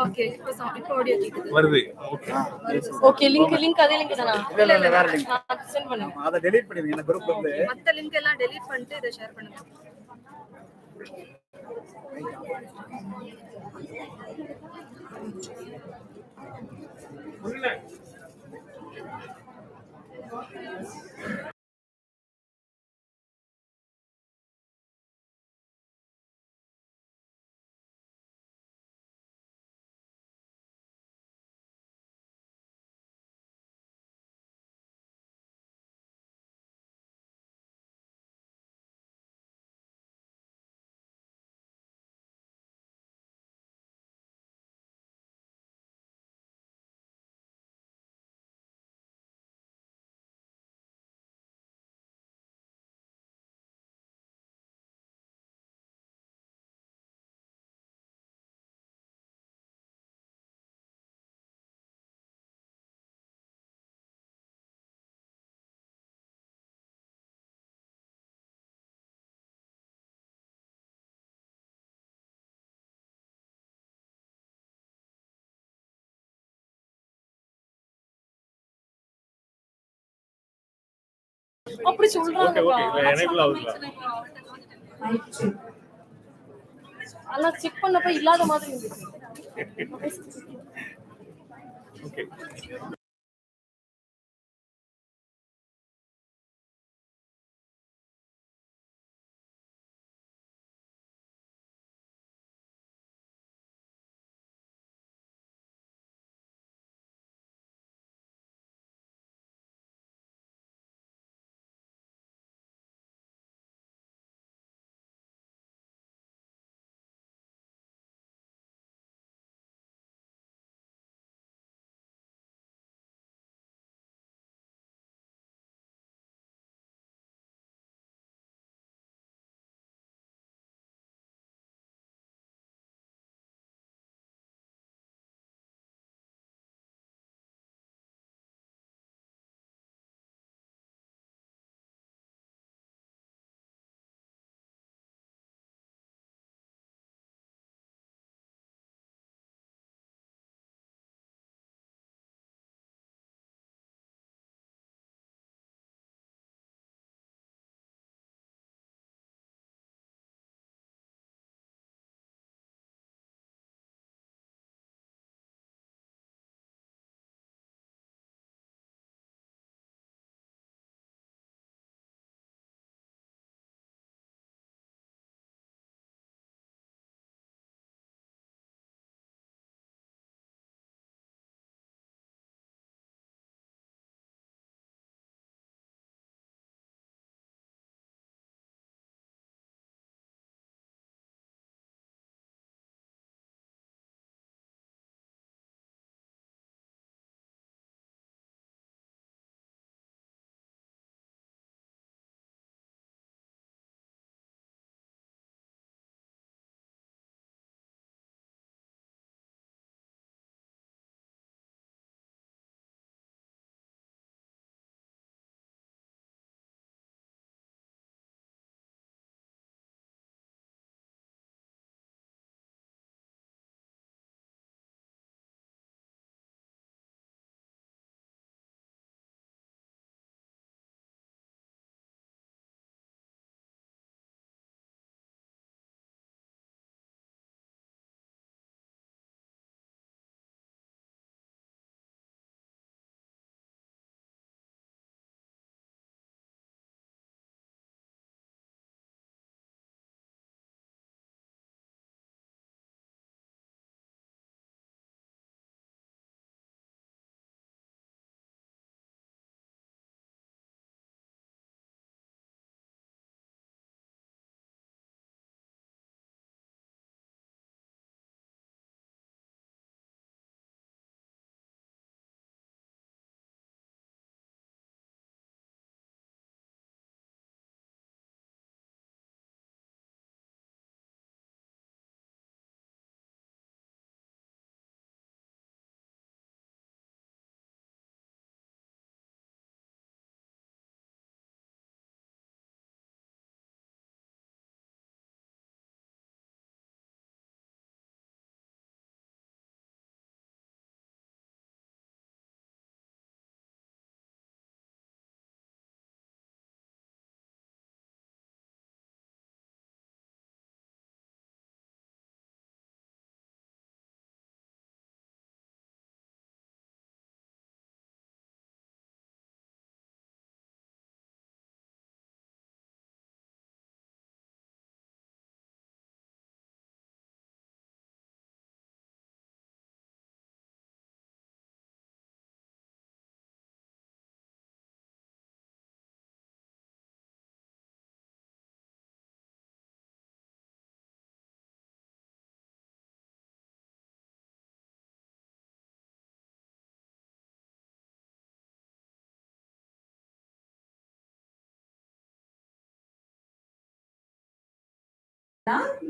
Okay இப்போ audio கேக்குது வருது. ஓகே லிங்க் அதே லிங்க் தானா இல்ல வேற லிங்க் நான் சென்ட் பண்ணேன் அத டெலீட் பண்ணிடுங்க இந்த குரூப்ல இருந்து மத்த லிங்க் எல்லாம் டெலீட் பண்ணிட்டு இத ஷேர் பண்ணுங்க அப்படி சொல்றாங்க ஆனா செக் பண்ணப்ப இல்லாத மாதிரி இருந்துச்சு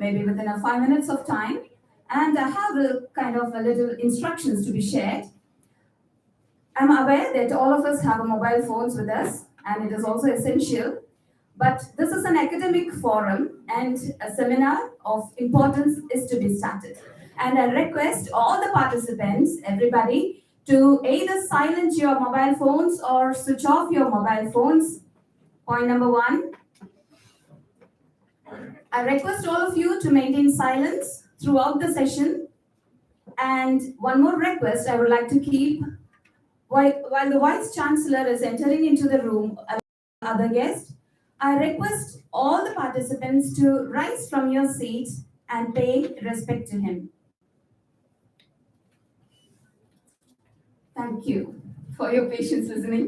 maybe within a 5 minutes of time, and I have a kind of a little instructions to be shared. I'm aware that all of us have mobile phones with us, and it is also essential. But this is an academic forum, and a seminar of importance is to be started. And I request all the participants, everybody, to either silence your mobile phones or switch off your mobile phones. Point number 1. I request all of you to maintain silence throughout the session. And one more request I would like to keep. While the Vice Chancellor is entering into the room, other guests, I request all the participants to rise from your seats and pay respect to him. Thank you for your patience listening.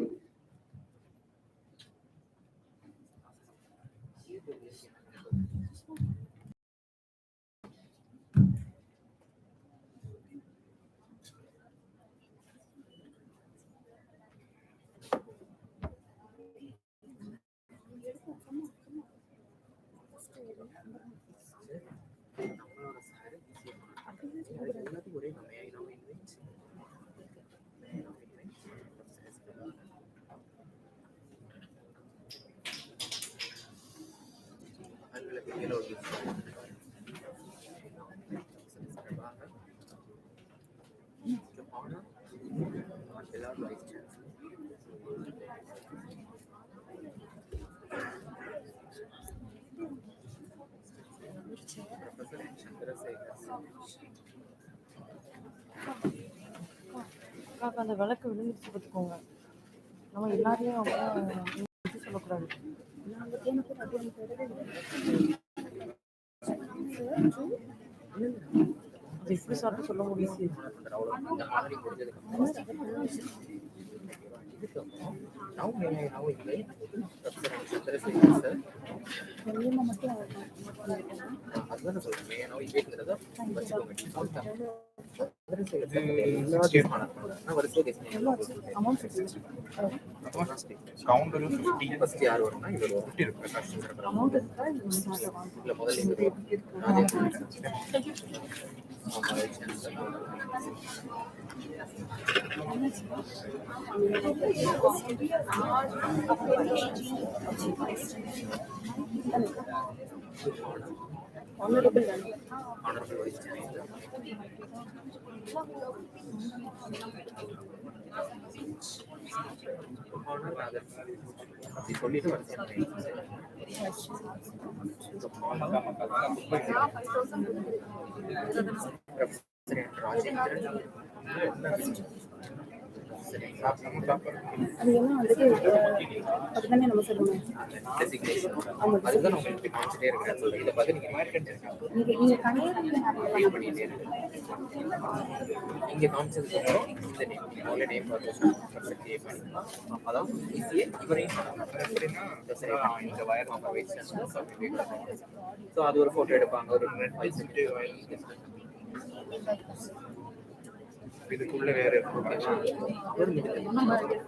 அந்த விளக்கு விழுந்துச்சு பார்த்துக்கோங்க. நம்ம எல்லாரையும் அவங்க சொல்லக்கூடாது. எப்படி சாப்பிட்டு சொல்ல முடியும்? அது எல்லாம் வந்துட்டு அதுதானே நம்ம சொல்லணும். நீங்க அது ஒரு போட்டோ எடுப்பாங்க. ஒரு இதுக்குள்ள வேற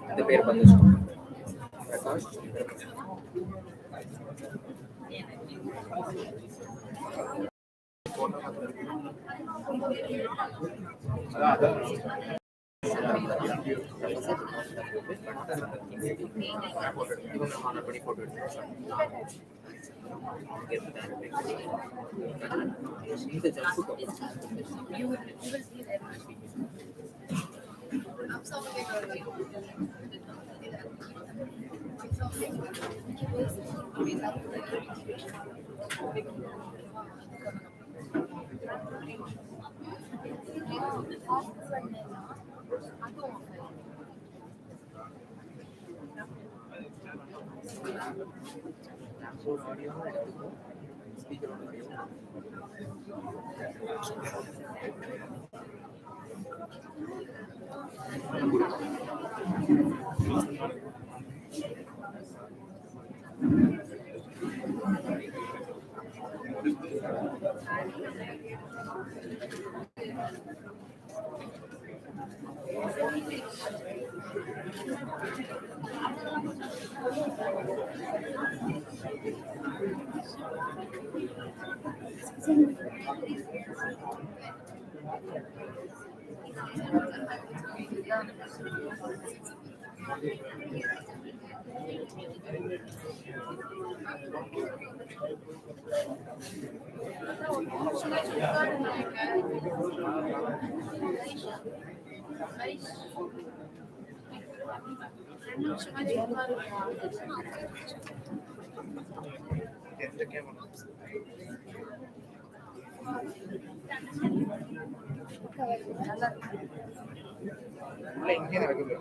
இந்த பேர் பிரகாஷ் இங்கே நடக்குது.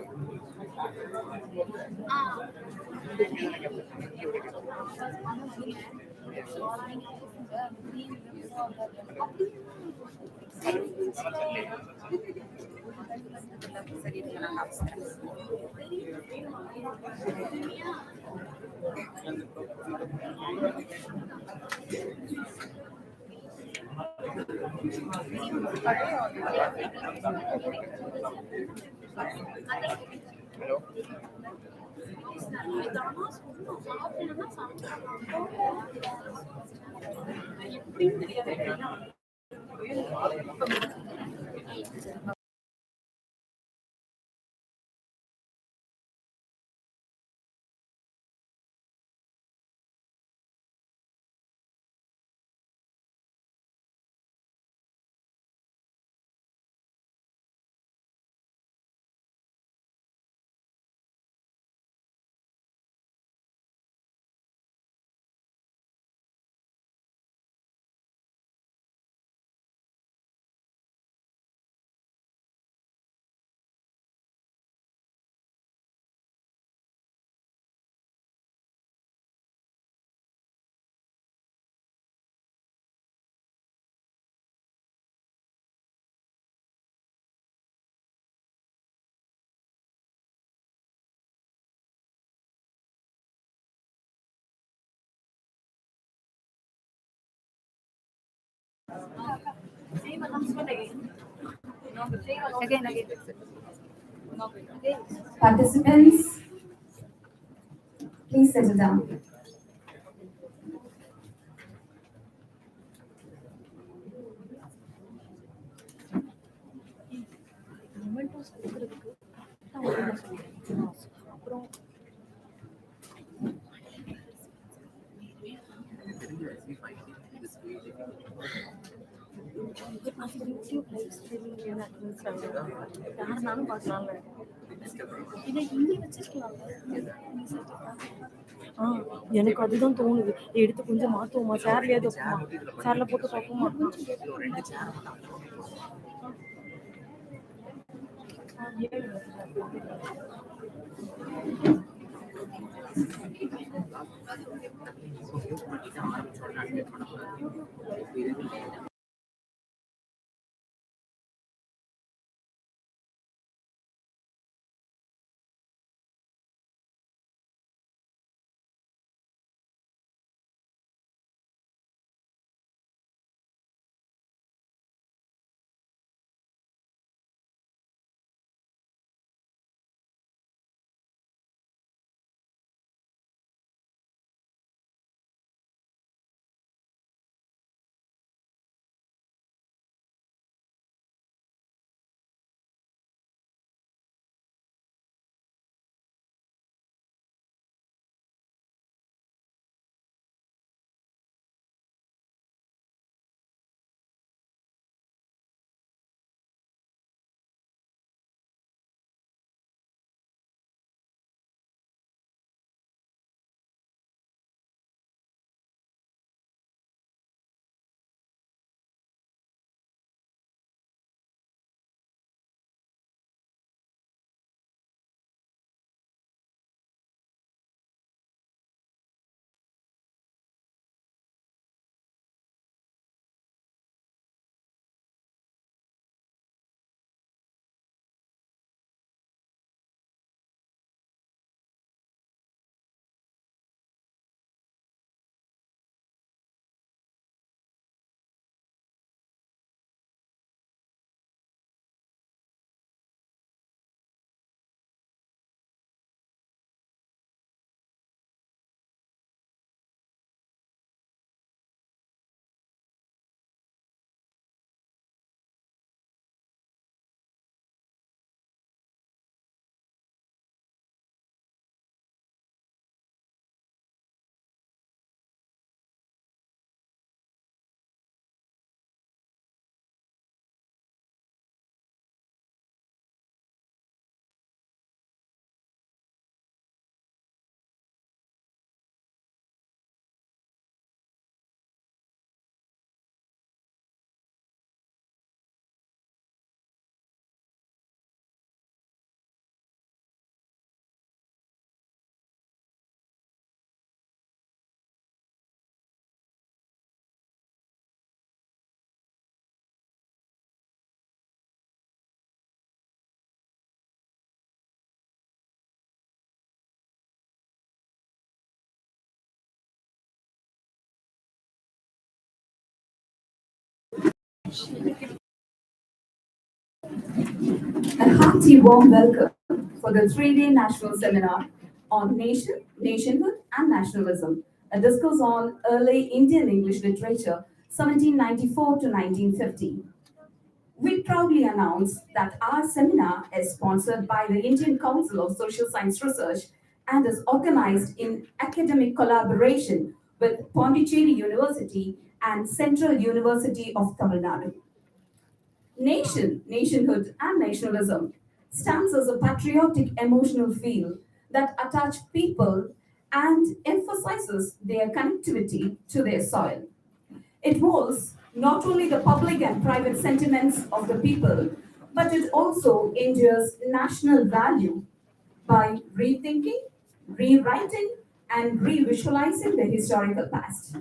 Hello Participants, please settle down. YouTube live streaming யாருனாலும் பார்க்கலாம்ல. இதை இங்கே வச்சிருக்கலாம்ல. எனக்கு அதுதான் தோணுது. எடுத்து கொஞ்சம் மாற்றுவோமா, சேர்லையாவது வைப்போமா, சேர்ல போட்டு பார்ப்போமா. A hearty warm welcome for the three-day national seminar on nation, nationhood, and nationalism, a discourse on early Indian English literature, 1794 to 1950. We proudly announce that our seminar is sponsored by the Indian Council of Social Science Research and is organized in academic collaboration with Pondicherry University and Central University of Tamil Nadu. Nation, nationhood, and nationalism stands as a patriotic emotional feel that attach people and emphasizes their connectivity to their soil. It was not only the public and private sentiments of the people, but it also endures national value by rethinking, rewriting, and revisualizing the historical past.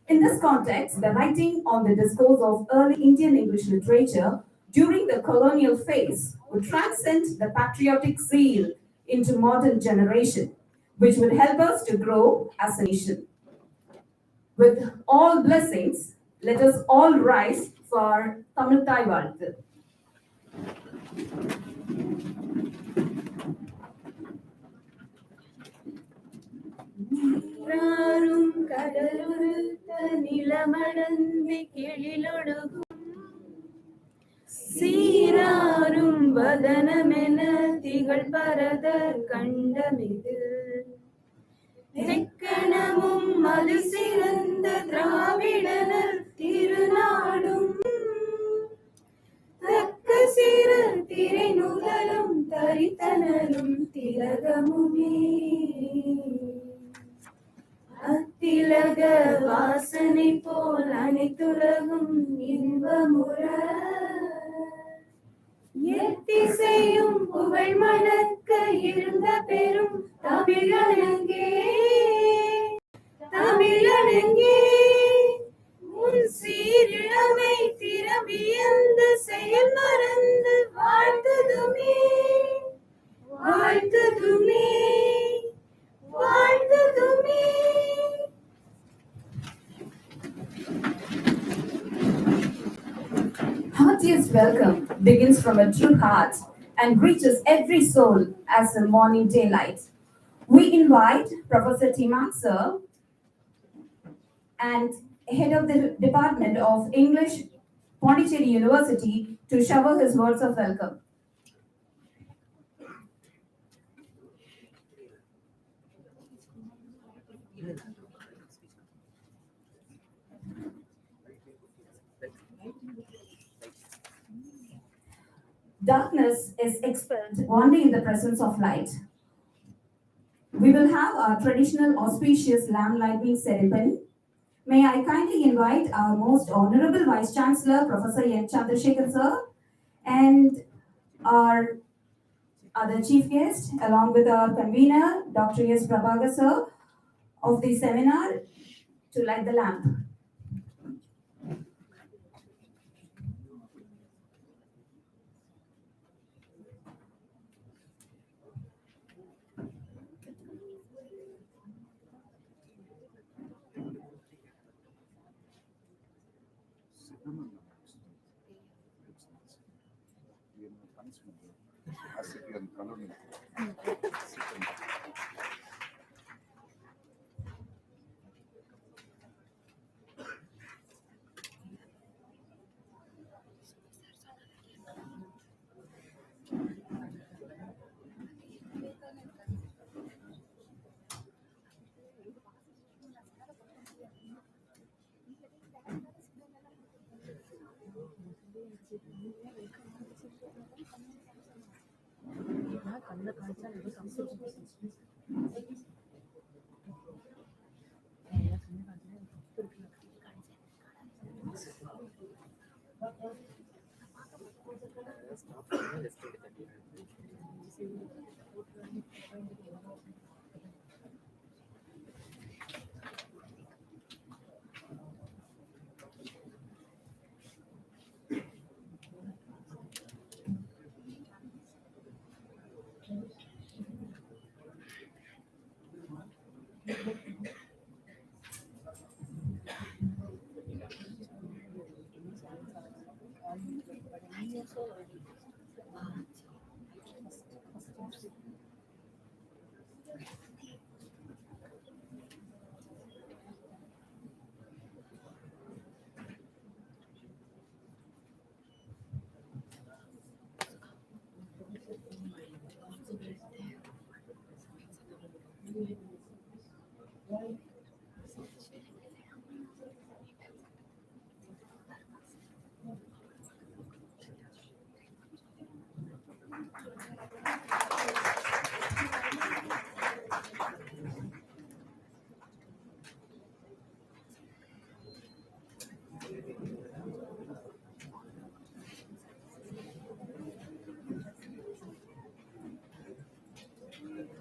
In this context, the writing on the discourse of early Indian English literature during the colonial phase would transcend the patriotic zeal into modern generation, which would help us to grow as a nation. With all blessings, let us all rise for Tamil Thai வாழ்த்து. நீராறும் கடலுருத்த நிலமடந்தி கிழிலொடுகும் சீராரும் வதனமென திகழ் பரதர் கண்டமிது தெக்கணமும் மது சிறந்த திராவிடனர் திருநாடும் தக்க சிற திரை நுதலும் தரித்தனரும் திலகமுமே அத்திலக வாசனை போல் அனைத்துலகும் இன்பமுற எத்திசையும் புகழ் மணக்க இருந்த பெரும் தமிழனங்கே தமிழனங்கே உன் சீரிழமை திறவியந்த செயல் மறந்து வாழ்த்துதுமே வாழ்த்துதுமே வாழ்த்துதுமே. Heartiest welcome begins from a true heart and reaches every soul as a morning daylight. We invite Professor Timak Sir and Head of the Department of English, Pondicherry University, to shower his words of welcome. Darkness is expelled only in the presence of light. We will have our traditional auspicious lamp lighting ceremony. May I kindly invite our most honorable Vice Chancellor, Professor N. Chandrasekhar Sir, and our other chief guest, along with our convener, Dr. S. Prabhakar Sir, of the seminar, to light the lamp.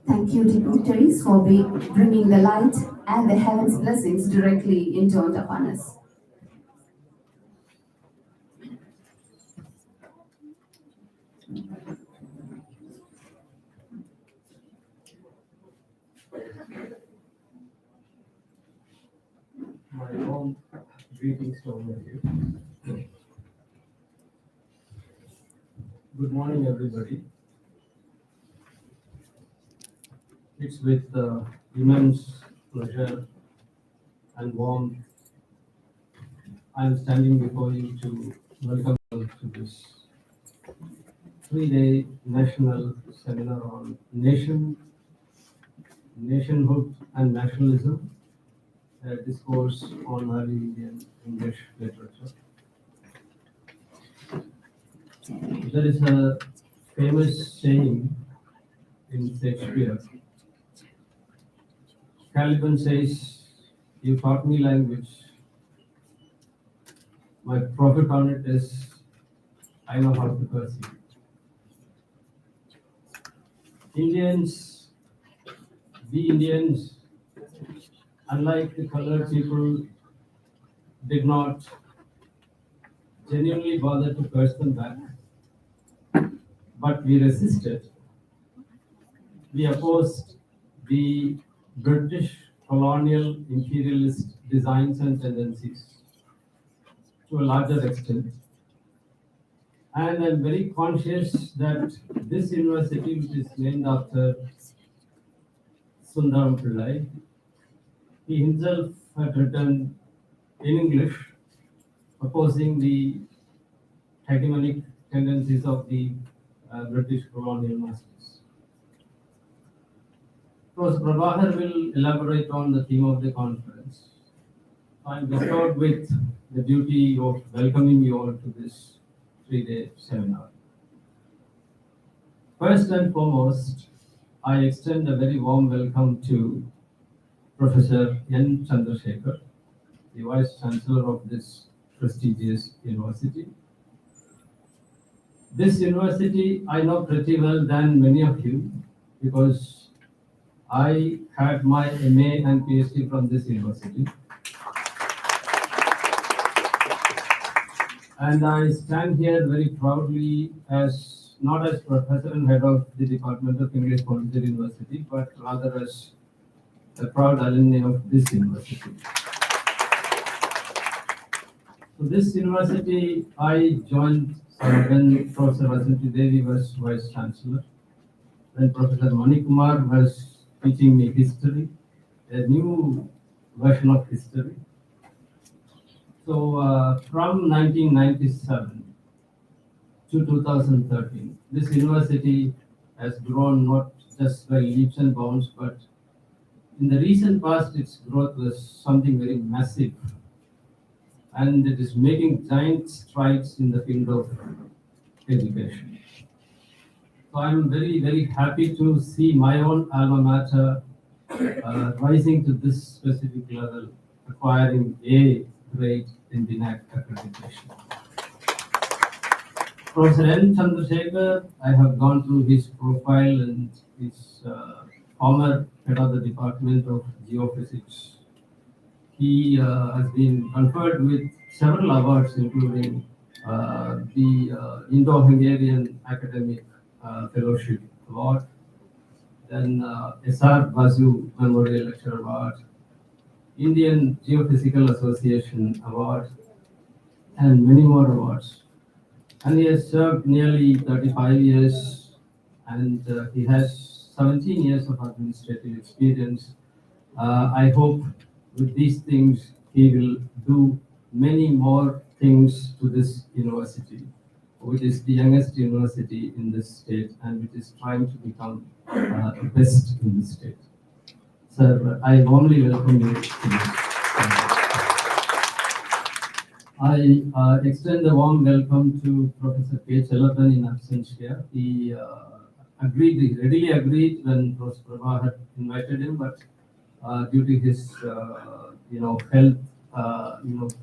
Thank you, dignitaries, for bringing the light and the heaven's blessings directly intoned upon us. My warm greetings to all of you. Good morning, everybody. It's with immense pleasure and warmth I'm standing before you to welcome you to this 3-day national seminar on nationhood and nationalism, a discourse on early Indian English literature. There is a famous saying in Shakespeare. Caliban says, "You taught me language. My profit on it is I know how to perceive." We Indians, unlike the colored people, did not genuinely bother to curse them back, but we resisted. We opposed the British colonial imperialist designs and tendencies to a larger extent. And I'm very conscious that this university, which is named after Sundaram Pillai, he himself had written in English opposing the hegemonic tendencies of the British colonial masters. Of course, Prabhakar will elaborate on the theme of the conference. I'm bestowed with the duty of welcoming you all to this 3-day seminar. First and foremost, I extend a very warm welcome to Professor N. Chandrasekhar, the Vice Chancellor of this prestigious university. This university I know pretty well than many of you because I had my MA and PhD from this university. And I stand here very proudly as not as professor and head of the Department of English, Pondicherry University, but rather as a proud alumni of this university. So this university, I joined when Professor Vasanthi Devi was Vice Chancellor, when Professor Manikumar was teaching me history, a new version of history. So from 1997 to 2013, this university has grown not just by leaps and bounds, but in the recent past, its growth was something very massive. And it is making giant strides in the field of education. So I'm very, very happy to see my own alma mater rising to this specific level, acquiring A grade in the NAC accreditation. Professor N. Chandrasekhar, I have gone through his profile and his former head of the Department of Geophysics. He has been conferred with several awards, including the Indo-Hungarian Academic Fellowship Award, then S.R. Basu Memorial Lecture Award, Indian Geophysical Association Award, and many more awards. and he has served nearly 35 years, and he has 17 years of administrative experience. I hope with these things he will do many more things to this university, which is the youngest university in this state and which is trying to become the best in this state. Sir, I warmly welcome you to this. I extend a warm welcome to Professor K. Chelapan in absence here. He readily agreed when Professor Prabha had invited him, but due to his, health,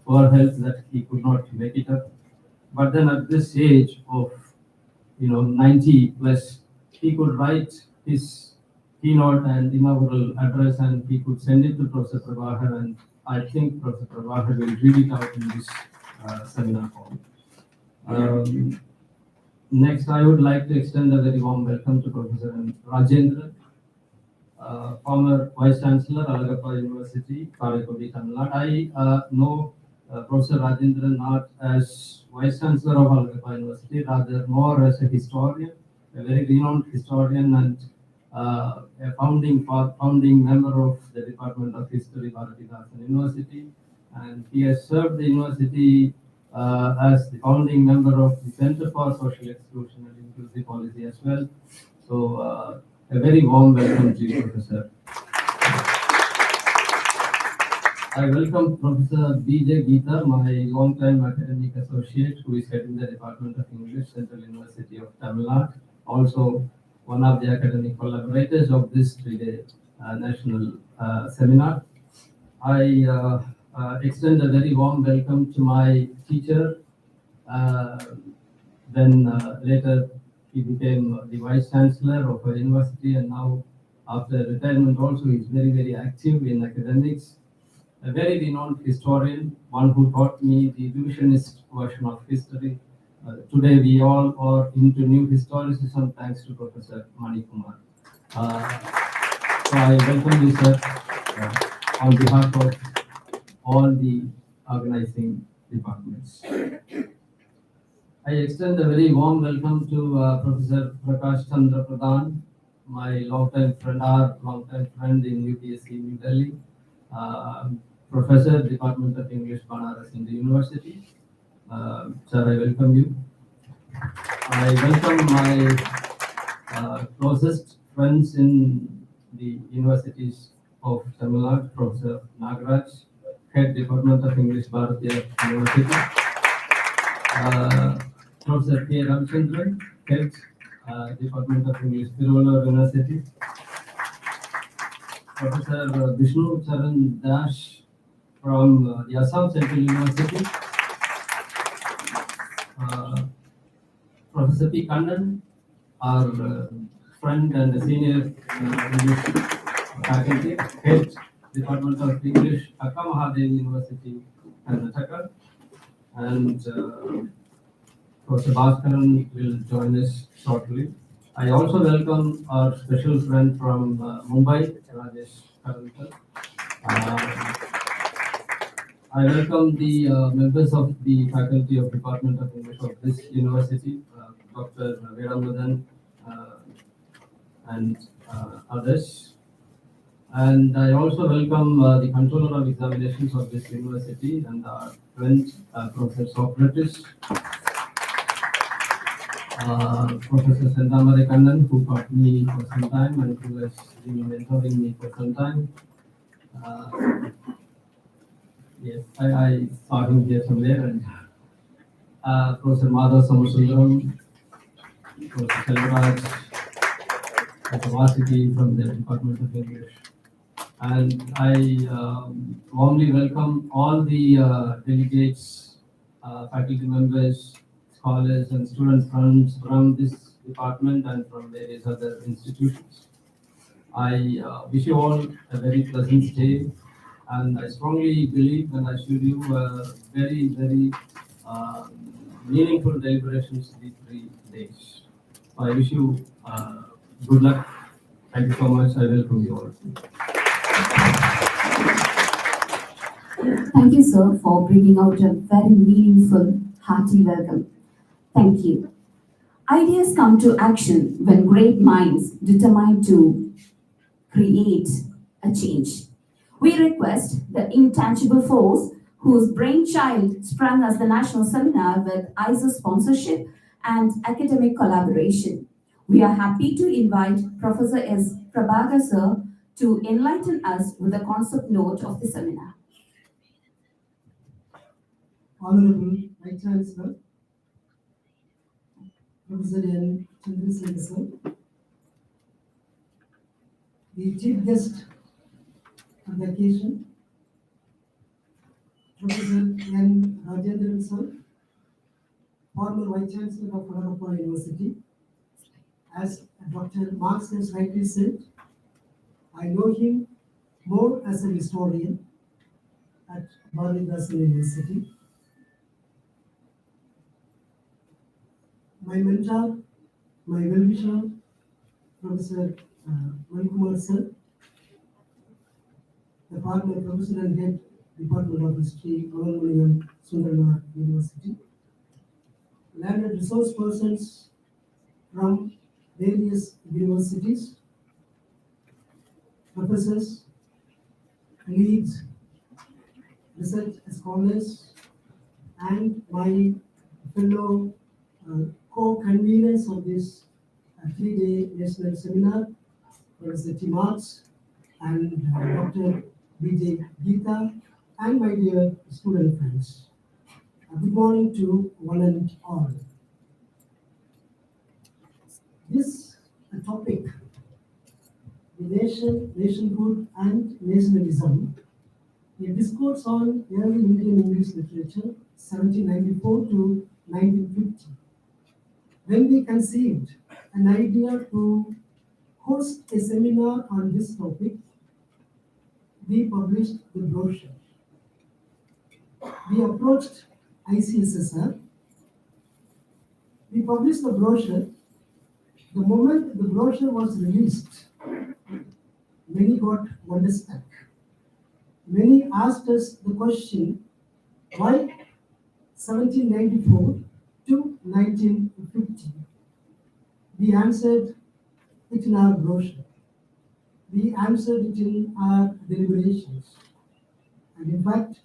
poor health, that he could not make it up. But then at this age of, 90 plus, he could write his keynote and inaugural address, and he could send it to Professor Prabhakar, and I think Professor Prabhakar will read it out in this seminar form. Next, I would like to extend a very warm welcome to Professor Rajendra, former Vice Chancellor, Alagappa University, Karaikodi, Tamil Nadu. I know Professor Rajendra not as Vice Chancellor of Alagappa University, rather more as a historian, a very renowned historian, and a founding member of the Department of History, Bharatidasan University, and he has served the university as the founding member of the Center for Social Exclusion and Inclusive Policy as well. So, a very warm welcome to you, Professor. I welcome Professor B.J. Geeta, my long-time academic associate, who is heading the Department of English, Central University of Tamil Nadu, also one of the academic collaborators of this three-day national seminar. I extend a very warm welcome to my teacher. Then later he became the Vice Chancellor of a university, and now after retirement also he is very, very active in academics. A very renowned historian, one who taught me the revisionist version of history. Today we all are into new historicism thanks to Professor Mani Kumar. So I welcome you, sir, on behalf of all the organizing departments. I extend a very warm welcome to Professor Prakash Chandra Pradhan, my longtime friend in UPSC New Delhi, Professor, Department of English, Banaras in the university. Sir, I welcome you. I welcome my closest friends in the universities of Tamil Nadu, Professor Nagaraj, Head Department of English, Bharatiya University, Professor K. Ramchandran, Head Department of English, Tiruvallur University, Professor Vishnu Charan Dash from the Assam Central University, Professor P. Kannan, our friend and a senior English faculty, Head Department of English, Akka Mahadevi University, Karnataka, and Professor Bhaskaran will join us shortly. I also welcome our special friend from Mumbai, Rajesh Karantal. I welcome the members of the faculty of Department of English of this university, Dr. Vedamudan and others. And I also welcome the controller of examinations of this university and our friend, Professor Socrates, Professor Sendamare Kannan, who taught me for some time and who has been mentoring me for some time. Yes, I saw him here somewhere, and Professor Madhav Samusundaram, Professor Selvaraj, Professor Vasiki from the Department of English. And I warmly welcome all the delegates, faculty members, scholars and student friends from this department and from various other institutions. I wish you all a very pleasant stay, and I strongly believe and assure you very, very meaningful deliberations these 3 days. I wish you good luck. Thank you so much. I welcome you all. Thank you, sir, for bringing out a very meaningful, hearty welcome. Thank you. Ideas come to action when great minds determine to create a change. We request the intangible force whose brainchild sprung as the national seminar with ISO sponsorship and academic collaboration. We are happy to invite Professor S. Prabhakar sir to enlighten us with the concept note of the seminar. Honorable Vice Chancellor, Professor N. Chandrasekhar sir, the chief guest on the occasion, Professor N. Rajendran sir, former Vice Chancellor of Pondicherry University. As Dr. Marx has rightly said, I know him more as a historian at Bharatidasan University. My mentor, my well-wisher, Professor Manikumar sir, the former professor and head Department of History, Avalmaliyam Sundarnath University, learned resource persons from various universities, professors, colleagues, research scholars, and my fellow co-conveners of this 3-day national seminar, Professor T. Marx and Dr. B.J. Geeta, and my dear student friends. Good morning to one and all. This topic, the nation, nationhood and nationalism, a discourse on early Indian English literature, 1794 to 1950. When we conceived an idea to host a seminar on this topic, we published the brochure. We approached ICSSR. We published the brochure. The moment the brochure was released, many got wonderstruck. Many asked us the question, why 1794 to 1950? We answered it in our brochure. We answered it in our deliberations. And in fact,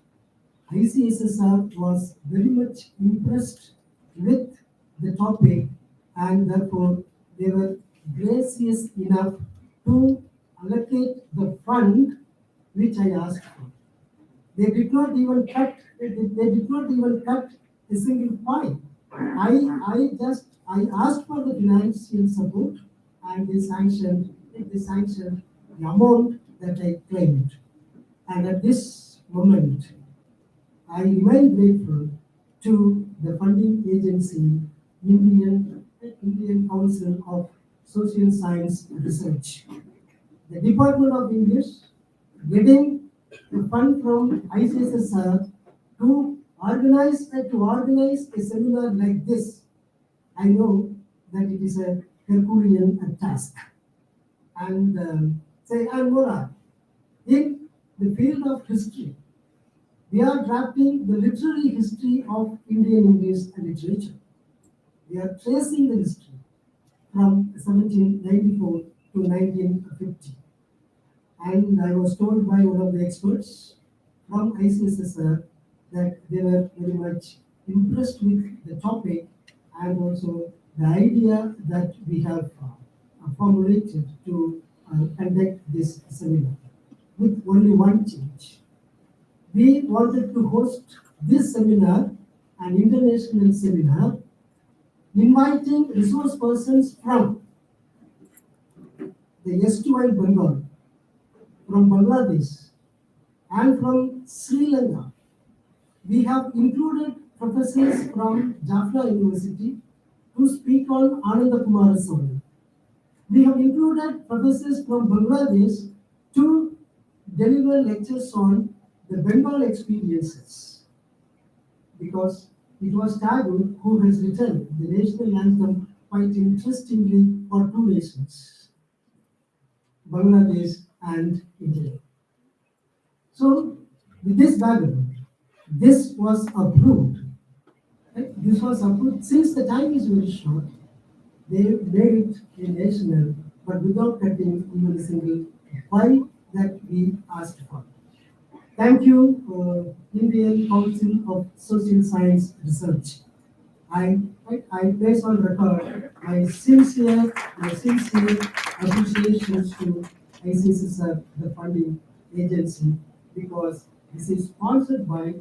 ICSSR was very much impressed with the topic, and therefore they were gracious enough to allocate the fund which I asked for. They did not even cut a single pie. I asked for the financial support, and they sanctioned the amount that I claimed. And at this moment, I remain grateful to the funding agency, Indian Council of Social Science Research, the Department of English, getting the fund from ICSSR to organize a seminar like this. I know that it is a Herculean task. And say, I'm Mora. In the field of history, we are drafting the literary history of Indian English literature. We are tracing the history from 1794 to 1950. And I was told by one of the experts from ICSSR that they were very much impressed with the topic and also the idea that we have formulated to conduct this seminar, with only one change. We wanted to host this seminar, an international seminar, inviting resource persons from the erstwhile Bengal, from Bangladesh, and from Sri Lanka. We have included professors from Jaffna University to speak on Ananda Kumaraswamy. We have included professors from Bangladesh to deliver lectures on the Bengal experiences, because it was Nadu who has written the national anthem quite interestingly for two nations, Bangladesh and India. So, with this background, this was approved Right? This was approved, since the time is very short, they made it a national, but without cutting even a single pie that we asked for. Thank you, Indian Council of Social Science Research. I place on record my sincere appreciations to ICSSR, the funding agency, because this is sponsored by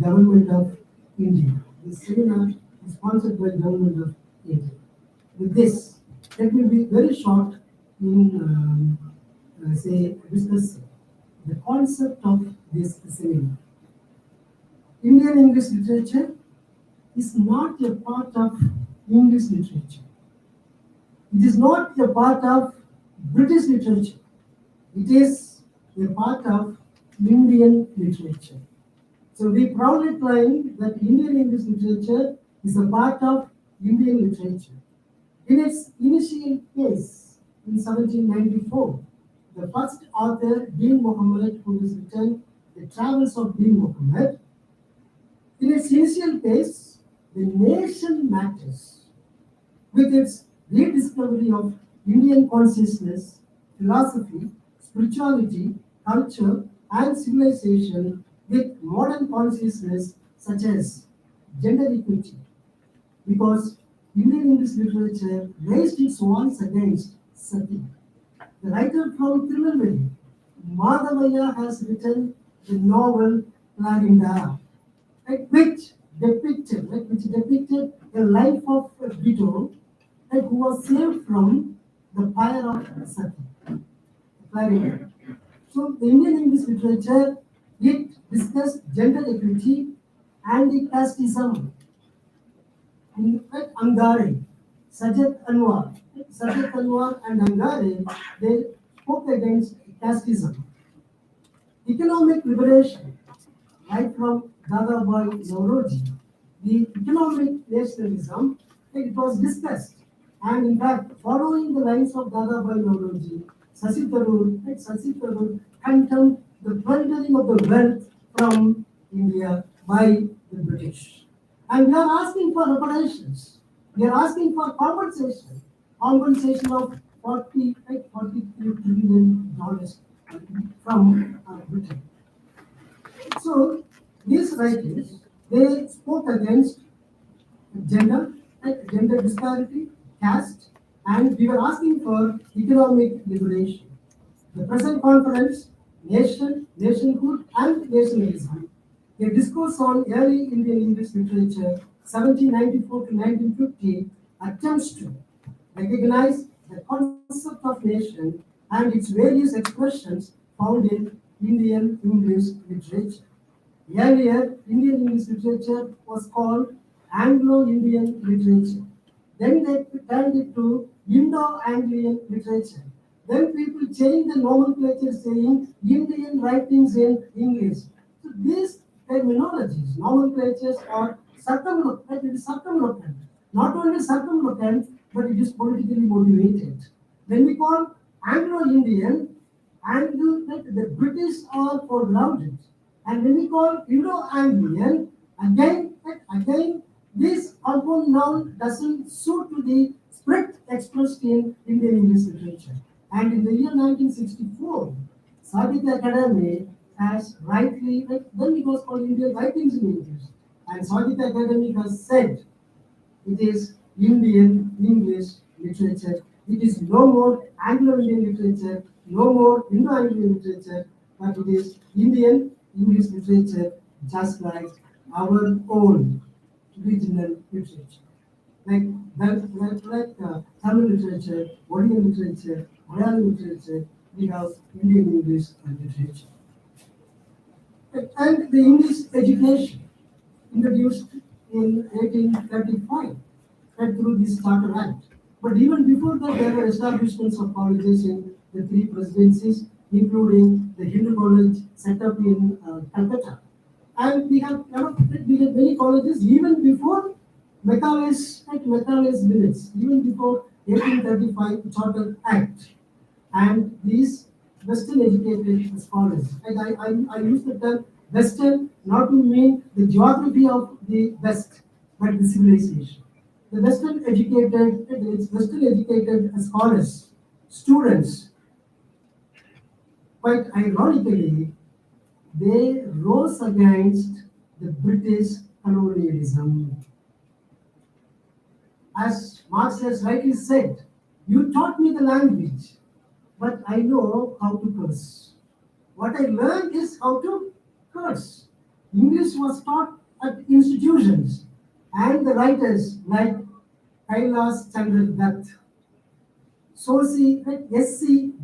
Government of India. This seminar is sponsored by Government of India. With this, let me be very short in discuss the concept of this seminar. Indian English literature is not a part of English literature. It is not a part of British literature. It is a part of Indian literature. So we proudly claim that Indian English literature is a part of Indian literature. In its initial case, in 1794, the first author, Deen Muhammad, who has written The Travels of Deen Muhammad, in its initial case, the nation matters, with its rediscovery of Indian consciousness, philosophy, spirituality, culture, and civilization, with modern consciousness such as gender equity, because Indian English literature raised its voice against sati. The writer from Tirunelveli, Madhavaya, has written the novel Clarinda, which depicted the life of a widow who was saved from the fire of sati. Clarinda. So the Indian English literature, it discussed gender equity and the casteism. In fact, Angare, Sajat Anwar and Angare, they spoke against casteism. Economic liberation, right from Dadabhai Naoroji, the economic nationalism, it was discussed. And in fact, following the lines of Dadabhai Naoroji, Sasi Tharoor condemned the plundering of the wealth from India by the British. And we are asking for reparations. We are asking for compensation of $43 trillion from Britain. So these writers, they spoke against gender disparity, caste, and we were asking for economic liberation. The present conference, Nationhood and Nationalism, a discourse on early Indian English literature, 1794 to 1950, attempts to recognize the concept of nation and its various expressions found in Indian English literature. Earlier, Indian English literature was called Anglo-Indian literature. Then they turned it to Indo-Anglian literature. Then people changed the nomenclature saying Indian writings in English. So these terminologies, nomenclatures are circumlocuent. It is circumlocuent. Not only circumlocuent, but it is politically motivated. When we call Anglo-Indian, the British are foregrounded. And when we call Indo-Anglian, again, this compound noun doesn't suit to the spirit expressed in Indian English literature. And in the year 1964, Sahitya Academy has rightly, then it was called Indian Writings in English. And Sahitya Academy has said it is Indian English literature. It is no more Anglo-Indian literature, no more Indo-Anglian literature, but it is Indian English literature, just like our own regional literature. Like Tamil literature, Oriental literature, Malayalam literature, we have Indian English literature. And the English education introduced in 1835 through this Charter Act. But even before that, there were establishments of colleges in the three presidencies, including the Hindu College set up in Calcutta. And we have many colleges even before Macaulay's minutes, even before 1835 Charter Act. And these Western educated scholars, and I use the term Western not to mean the geography of the West, but the civilization. The Western educated scholars, students, quite ironically, they rose against the British colonialism. As Marx has rightly said, you taught me the language, but I know how to curse. What I learned is how to curse. English was taught at institutions, and the writers like Kailas Chandra Dutt, S.C.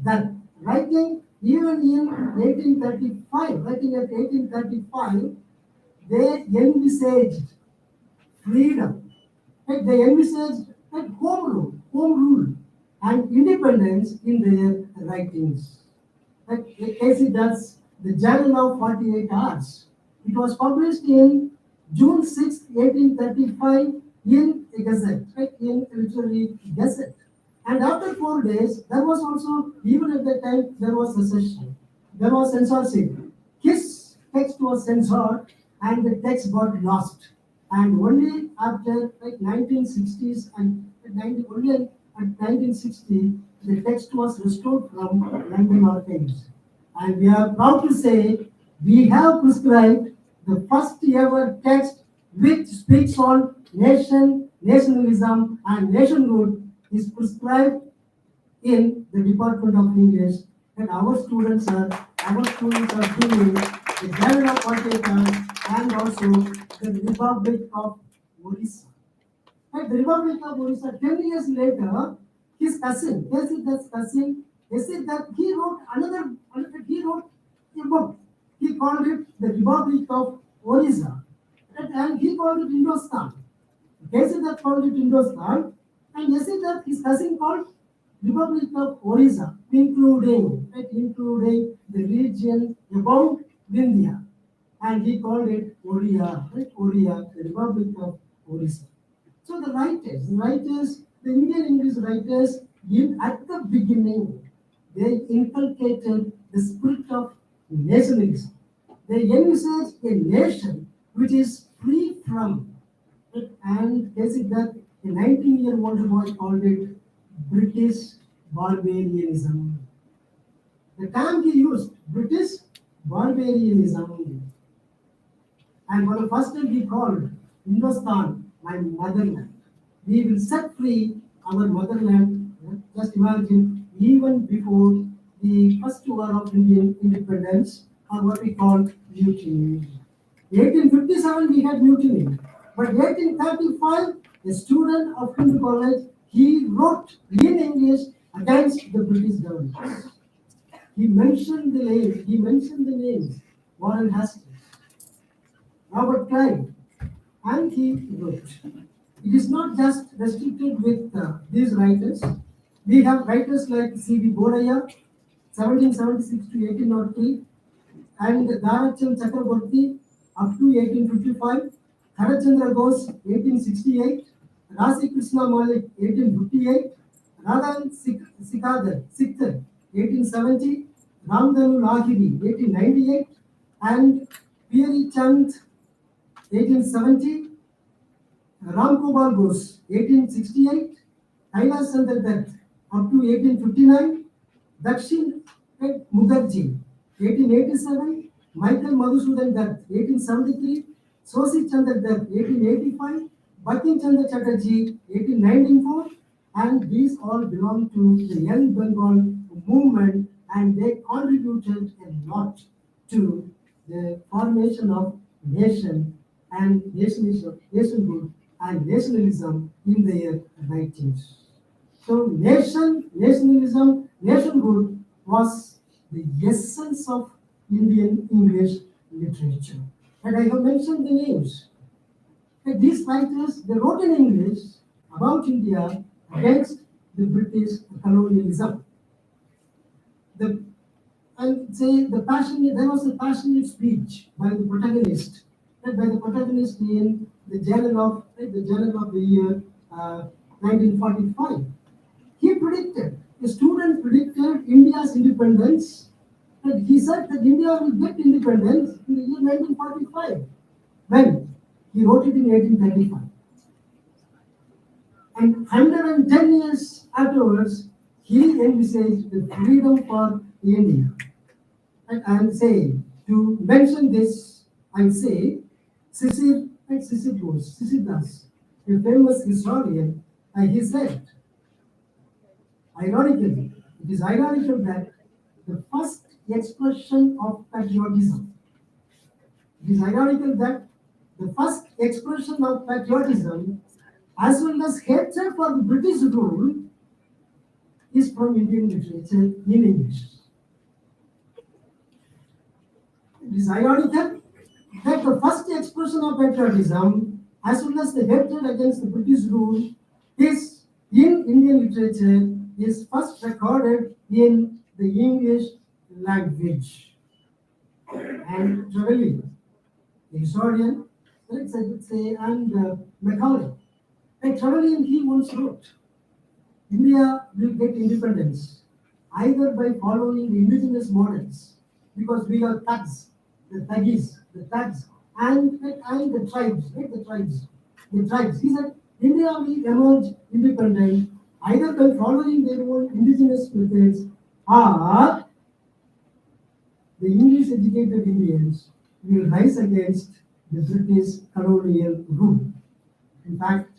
Dutt, writing even in 1835, writing at 1835, they envisaged freedom. Right? They envisaged home rule, and independence in their writings. Like Casey Dutt's The Journal of 48 Hours. It was published in June 6, 1835 in a gazette, right? In a literary gazette. And after 4 days, there was also, even at that time, there was recession. There was censorship. His text was censored and the text got lost. And only after 1960s and only at 1960, the text was restored from London archives. And we are proud to say we have prescribed the first ever text which speaks on nation, nationalism, and nationhood is prescribed in the Department of English, and our students are doing the Journal of Pondicherry and also the Republic of Orissa. At the Republic of Orissa, 10 years later, his cousin, Kesida's cousin, said that he wrote a book. He called it the Republic of Orissa, and he called it Hindustan. Kesidas called it Hindustan, and that his cousin called Republic of Orissa, including the region about India, and he called it Oriya, Oriya, the Republic of Orissa. So the writers, the Indian English writers, at the beginning, they inculcated the spirit of nationalism. They envisaged a nation which is free from it, and they said that a 19-year-old boy called it British barbarianism. The term he used, British barbarianism. And for the first time he called Hindustan my motherland. We will set free our motherland. Just imagine, even before the first war of Indian independence, or what we call mutiny. 1857 we had mutiny, but 1835 a student of Hindu College, he wrote in English against the British government. He mentioned the names, Warren Hastings, Robert Clive, and he wrote. It is not just restricted with these writers. We have writers like C.V. Boraya, 1776 to 1803, and Darachand Chakraborty up to 1855, Harachandra Ghosh, 1868, Rasi Krishna Malik, 1858, Radhan Sikadar, 1870, Ramdanu Lahiri, 1898, and Pierre Chand, 1870, Ram Gopal Ghosh, 1868, Kailas Chandra Dutt, up to 1859, Dakshin Mukherjee, 1887, Michael Madhusudan Dutt, 1873, Sosi Chandra Dutt, 1885, Bankim Chandra Chatterjee, 1894, and these all belong to the Young Bengal movement, and they contributed a lot to the formation of nation and nationhood and nationalism in their writings. So nationalism, nationhood was the essence of Indian English literature. And I have mentioned the names. And these writers, they wrote in English about India against the British colonialism. There was a passionate speech by the protagonist, in the journal of the year 1945. A student predicted India's independence, and he said that India will get independence in the year 1945. When he wrote it in 1835. And 110 years afterwards, he envisaged the freedom for India. And I'm saying, to mention this, I say, Sisyphus, a famous historian, he said, ironically, it is ironical that the first expression of patriotism, it is ironical that the first expression of patriotism, as well as hatred for the British rule, is from Indian literature in English. It is ironical that the first expression of patriotism, as well as the hatred against the British rule, is in Indian literature, is first recorded in the English language. And Trevelyan, the historian, let's say, and Macaulay. And Trevelyan, he once wrote, India will get independence either by following the indigenous models, because we are thugs, the thugs, and the tribes, right? The tribes. He said India will emerge independent either by following their own indigenous methods, or the English educated Indians will rise against the British colonial rule. In fact,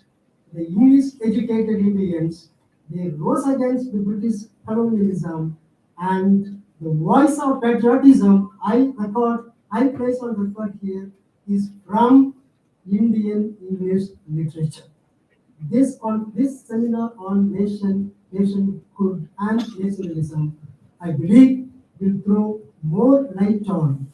the English educated Indians, they rose against the British colonialism, and the voice of patriotism I place on record here is from Indian English literature. This seminar on nationhood and nationalism, I believe, will throw more light on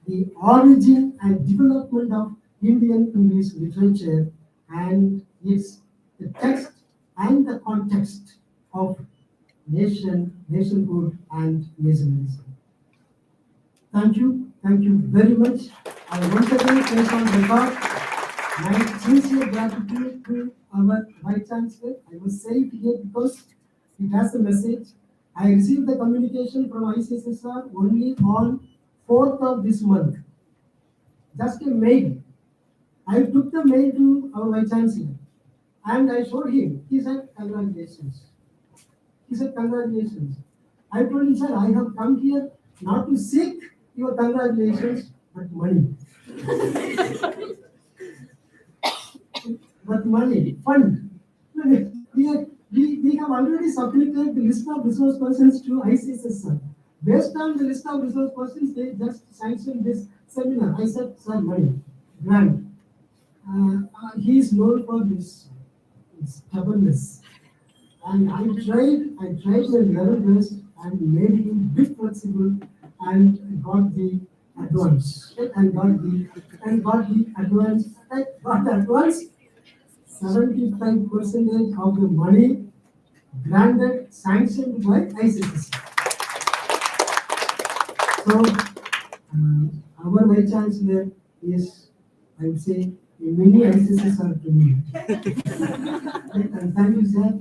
the origin and development of Indian English literature and the text and the context of nationhood and nationalism. Thank you very much. I once again place on record my sincere gratitude to our Vice Chancellor. I must say it here because it has a message. I received the communication from ICSSR only on 4th of this month. Just a mail. I took the mail to our Vice Chancellor and I showed him. He said, congratulations. I told him, sir, I have come here not to seek your congratulations, but money. Fund. We have already submitted the list of resource persons to ICSSR. Based on the list of resource persons, they just sanctioned this seminar. I said, sir, money, grant. He is known for his stubbornness. And I tried my level best and made him a bit flexible and got the advance. And got the advance. 75% of the money granted, sanctioned by ICSSR. So, our Vice Chancellor is, I would say, a mini ICSSR to me. And thank you, sir.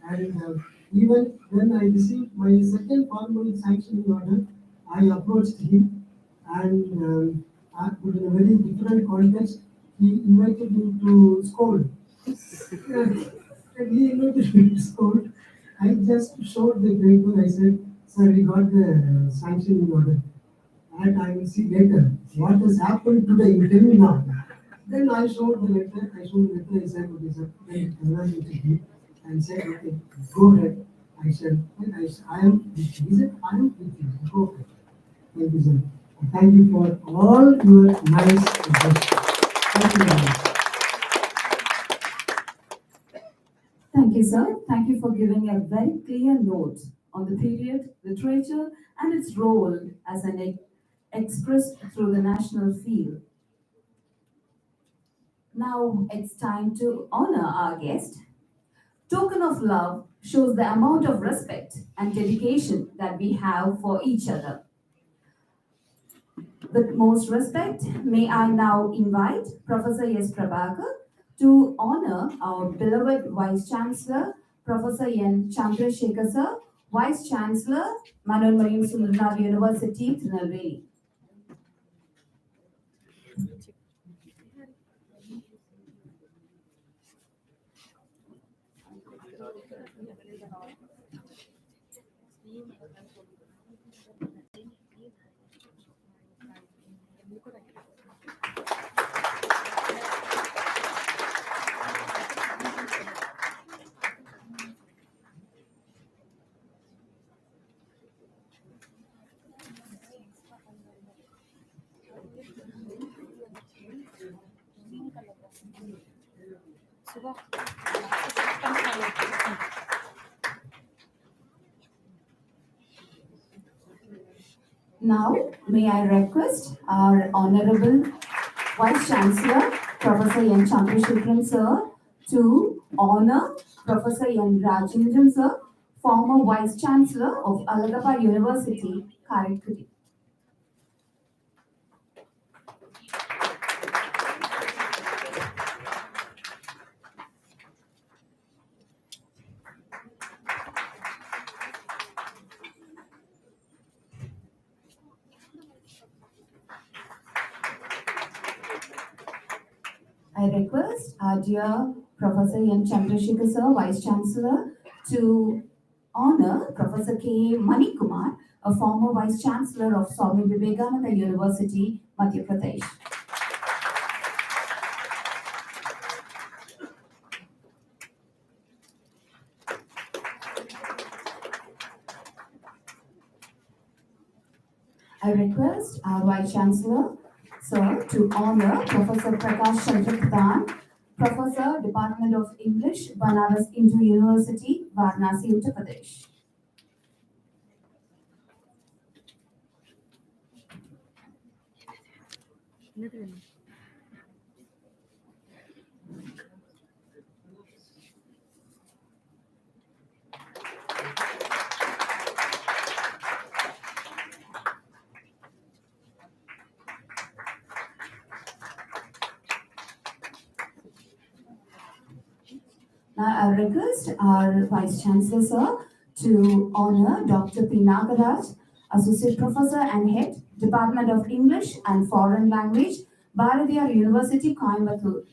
And even when I received my second formal sanctioning order, I approached him and in a very different context, he invited me to school. And he invited me to school. I just showed the paper. I said, sir, we got the sanctioning order. And I will see later what has happened today. You tell me now. Then I showed the letter. I said, okay, sir, then congratulated me and said, okay, go ahead. I said, I am with you. He said, I am with you. Go ahead. Thank you, sir. Thank you for all your nice suggestions. Thank you very much. Thank you, sir. Thank you for giving a very clear note on the period, literature, and its role as an expressed through the national field. Now it's time to honor our guest. Token of love shows the amount of respect and dedication that we have for each other. With most respect, may I now invite Professor S. Prabhakar to honor our beloved Vice Chancellor, Professor N. Chandrasekhar sir, Vice Chancellor, Nadu University, Tirunelveli. Now, may I request our Honorable Vice Chancellor, Professor N. Chandrasekharan Sir, to honor Professor N. Rajendran Sir, former Vice Chancellor of Alagappa University, Karaikuri. I request our dear Professor N. Chandrasekhar Sir, Vice Chancellor, to honor Professor K. Manikumar, a former Vice Chancellor of Swami Vivekananda University, Madhya Pradesh. I request our Vice Chancellor, Sir, to honor Professor Prakash Chandra Pradhan, Professor, Department of English, Banaras Hindu University, Varanasi, Uttar Pradesh. Now, I request our Vice Chancellor, Sir, to honor Dr. P. Nagaraj, Associate Professor and Head, Department of English and Foreign Language, Bharatiyar University, Coimbatore.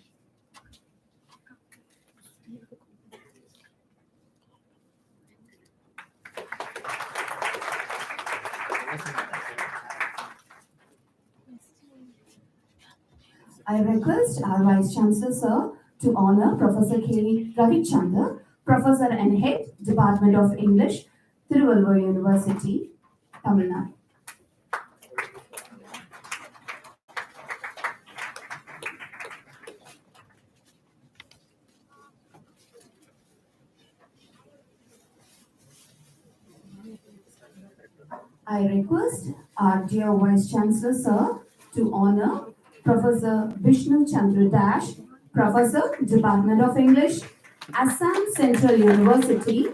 I request our Vice Chancellor, Sir, to honor Professor K. Ravichandra, Professor and Head, Department of English, Tiruvallur University, Tamil Nadu. I request our dear Vice Chancellor, Sir, to honor Professor Vishnu Chandra Dash, Professor, Department of English, Assam Central University.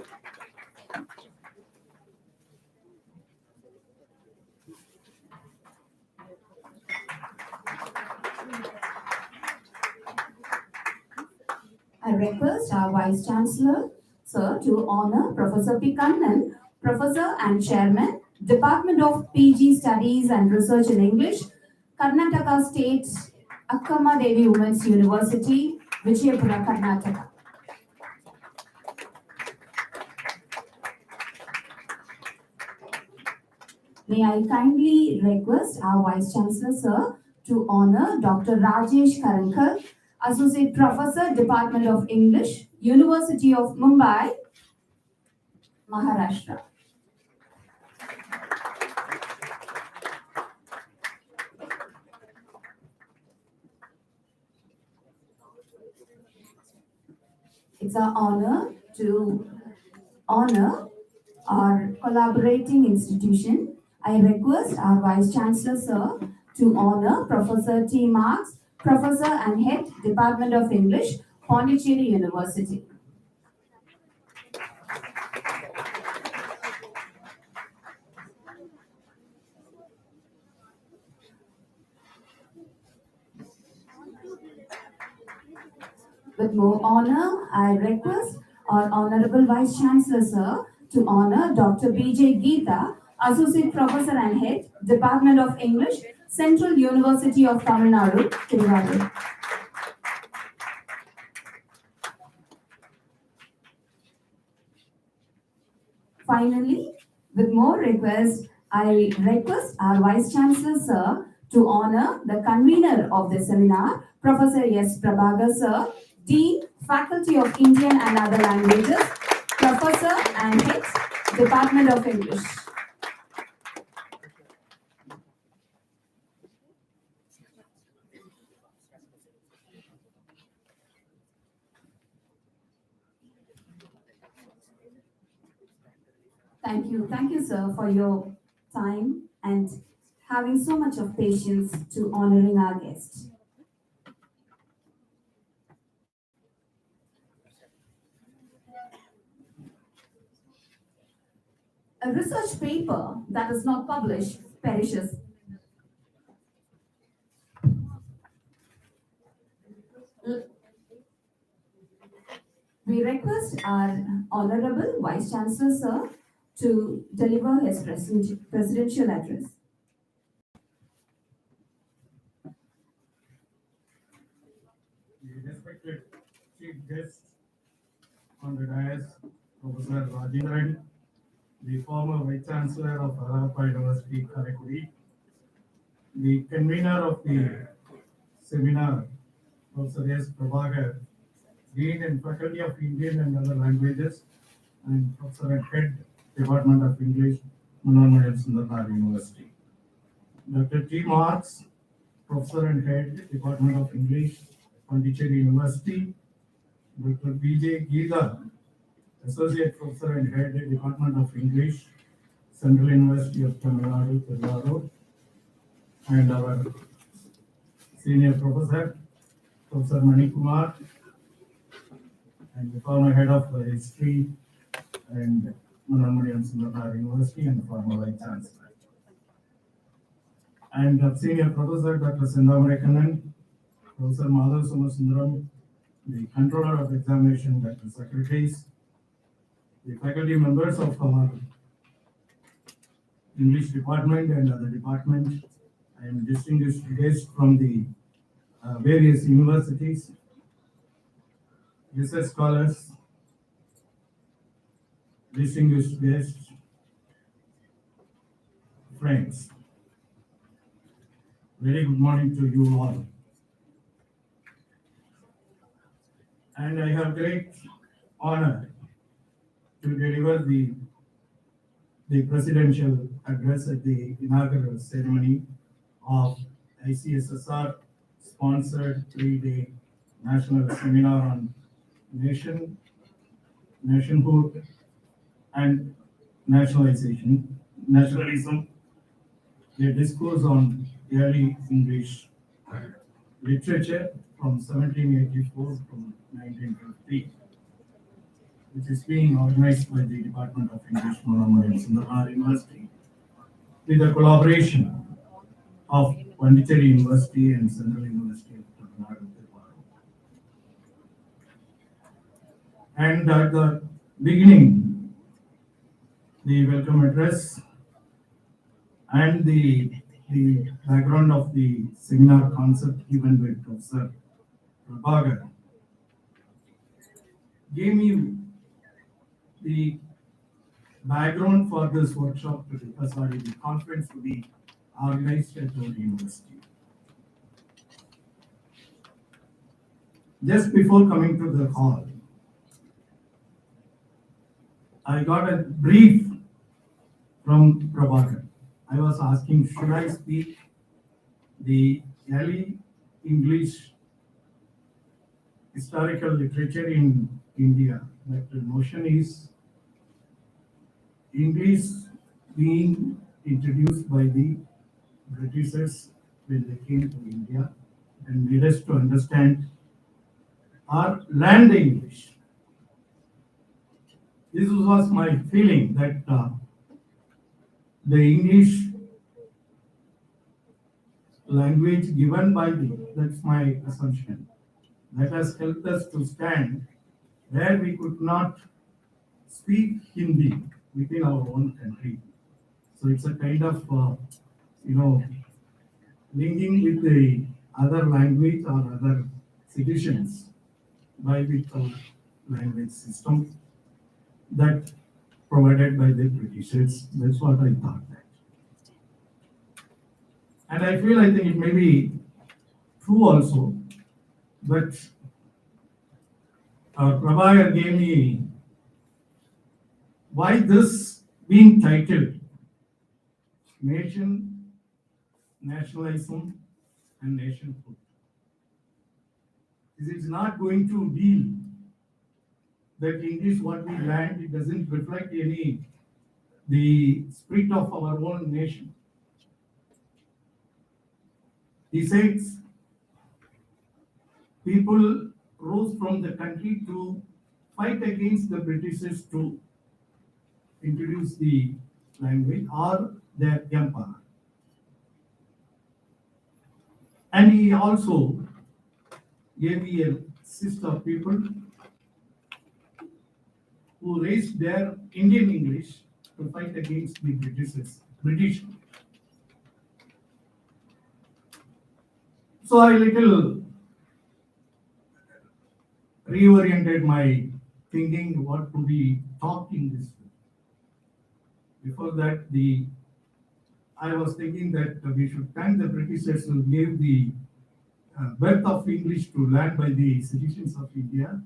I request our Vice Chancellor, Sir, to honor Professor P. Kannan, Professor and Chairman, Department of PG Studies and Research in English, Karnataka State Akkama Devi Women's University, Vijayapura, Karnataka. May I kindly request our Vice Chancellor, Sir, to honor Dr. Rajesh Karankar, Associate Professor, Department of English, University of Mumbai, Maharashtra. It's our honor to honor our collaborating institution. I request our Vice Chancellor, Sir, to honor Professor T. Marks, Professor and Head, Department of English, Pondicherry University. With more honor, I request our Honorable Vice Chancellor, Sir, to honor Dr. B.J. Geeta, Associate Professor and Head, Department of English, Central University of Tamil Nadu, Tiruvallur. Finally, with more requests, I request our Vice Chancellor, sir, to honor the convener of the seminar, Professor S. Prabhakar, sir, Dean, Faculty of Indian and Other Languages, Professor and Head, Department of English. Thank you, sir, for your time and having so much of patience to honoring our guest. A research paper that is not published perishes. We request our Honorable Vice Chancellor, sir, to deliver his presidential address. The respected chief guest on the dais, Professor Rajendran, the former Vice Chancellor of Allahabad University, Karaikuri, the convener of the seminar, Professor S. Prabhakar, Dean and Faculty of Indian and Other Languages, and Professor and Head, Department of English, Nationhood University. Dr. T. Marks, Professor and Head, Department of English, Pondicherry University. Dr. B.J. Geeta, Associate Professor and Head, Department of English, Central University of Tamil Nadu, Tirunelveli. And our Senior Professor, Professor Mani Kumar, and the former Head of History and Nationhood University and former Vice Chancellor. And Senior Professor Dr. Sindhamare Kannan, Professor Madhav Somasundaram, the Controller of Examination, Dr. Secretaries, the faculty members of our English department and other departments, and distinguished guests from the various universities, research scholars, distinguished guests, friends. Very good morning to you all. And I have great honor to deliver the presidential address at the inaugural ceremony of ICSSR sponsored 3-day national seminar on nationhood and nationalism, a discourse on early English literature from 1784 to 1950, which is being organized by the Department of English, Nationhood University, with the collaboration of Pondicherry University and Central University of Tamil Nadu. And at the beginning, the welcome address and the background of the seminar concept given by Professor Prabhakar gave me the background for this workshop the conference to be organized at our university. Just before coming to the hall, I got a brief from Prabhakar. I was asking, should I speak the early English historical literature in India? But the notion is English being introduced by the Britishers when they came to India and made us to understand or learn the English. This was my feeling that the English language given by that's my assumption, that has helped us to stand where we could not speak Hindi within our own country. So it's a kind of, linking with the other language or other citizens by with our language system that provided by the Britishers. That's what I thought that. And I think it may be true also, but Prabhakar gave me why this being titled Nation, Nationalism and Nationhood. It is not going to deal that English what we learned, it doesn't reflect the spirit of our own nation. He says people rose from the country to fight against the Britishers to introduce the language or their empire. And he also gave me a list of people who raised their Indian English to fight against the British. So I little reoriented my thinking what to be taught in this. Before that, I was thinking that we should thank the Britishers who gave the birth of English to learn by the citizens of India,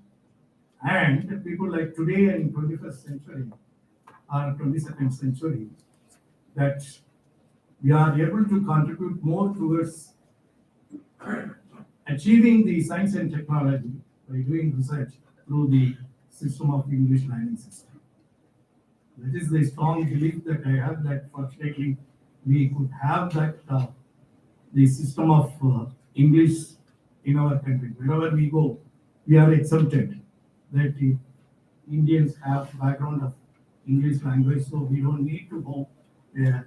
and people like today in 21st century or 22nd century, that we are able to contribute more towards achieving the science and technology by doing research through the system of English learning system. That is the strong belief that I have, that fortunately we could have that the system of English in our country. Wherever we go, we are exempted. That Indians have background of English language, so we don't need to go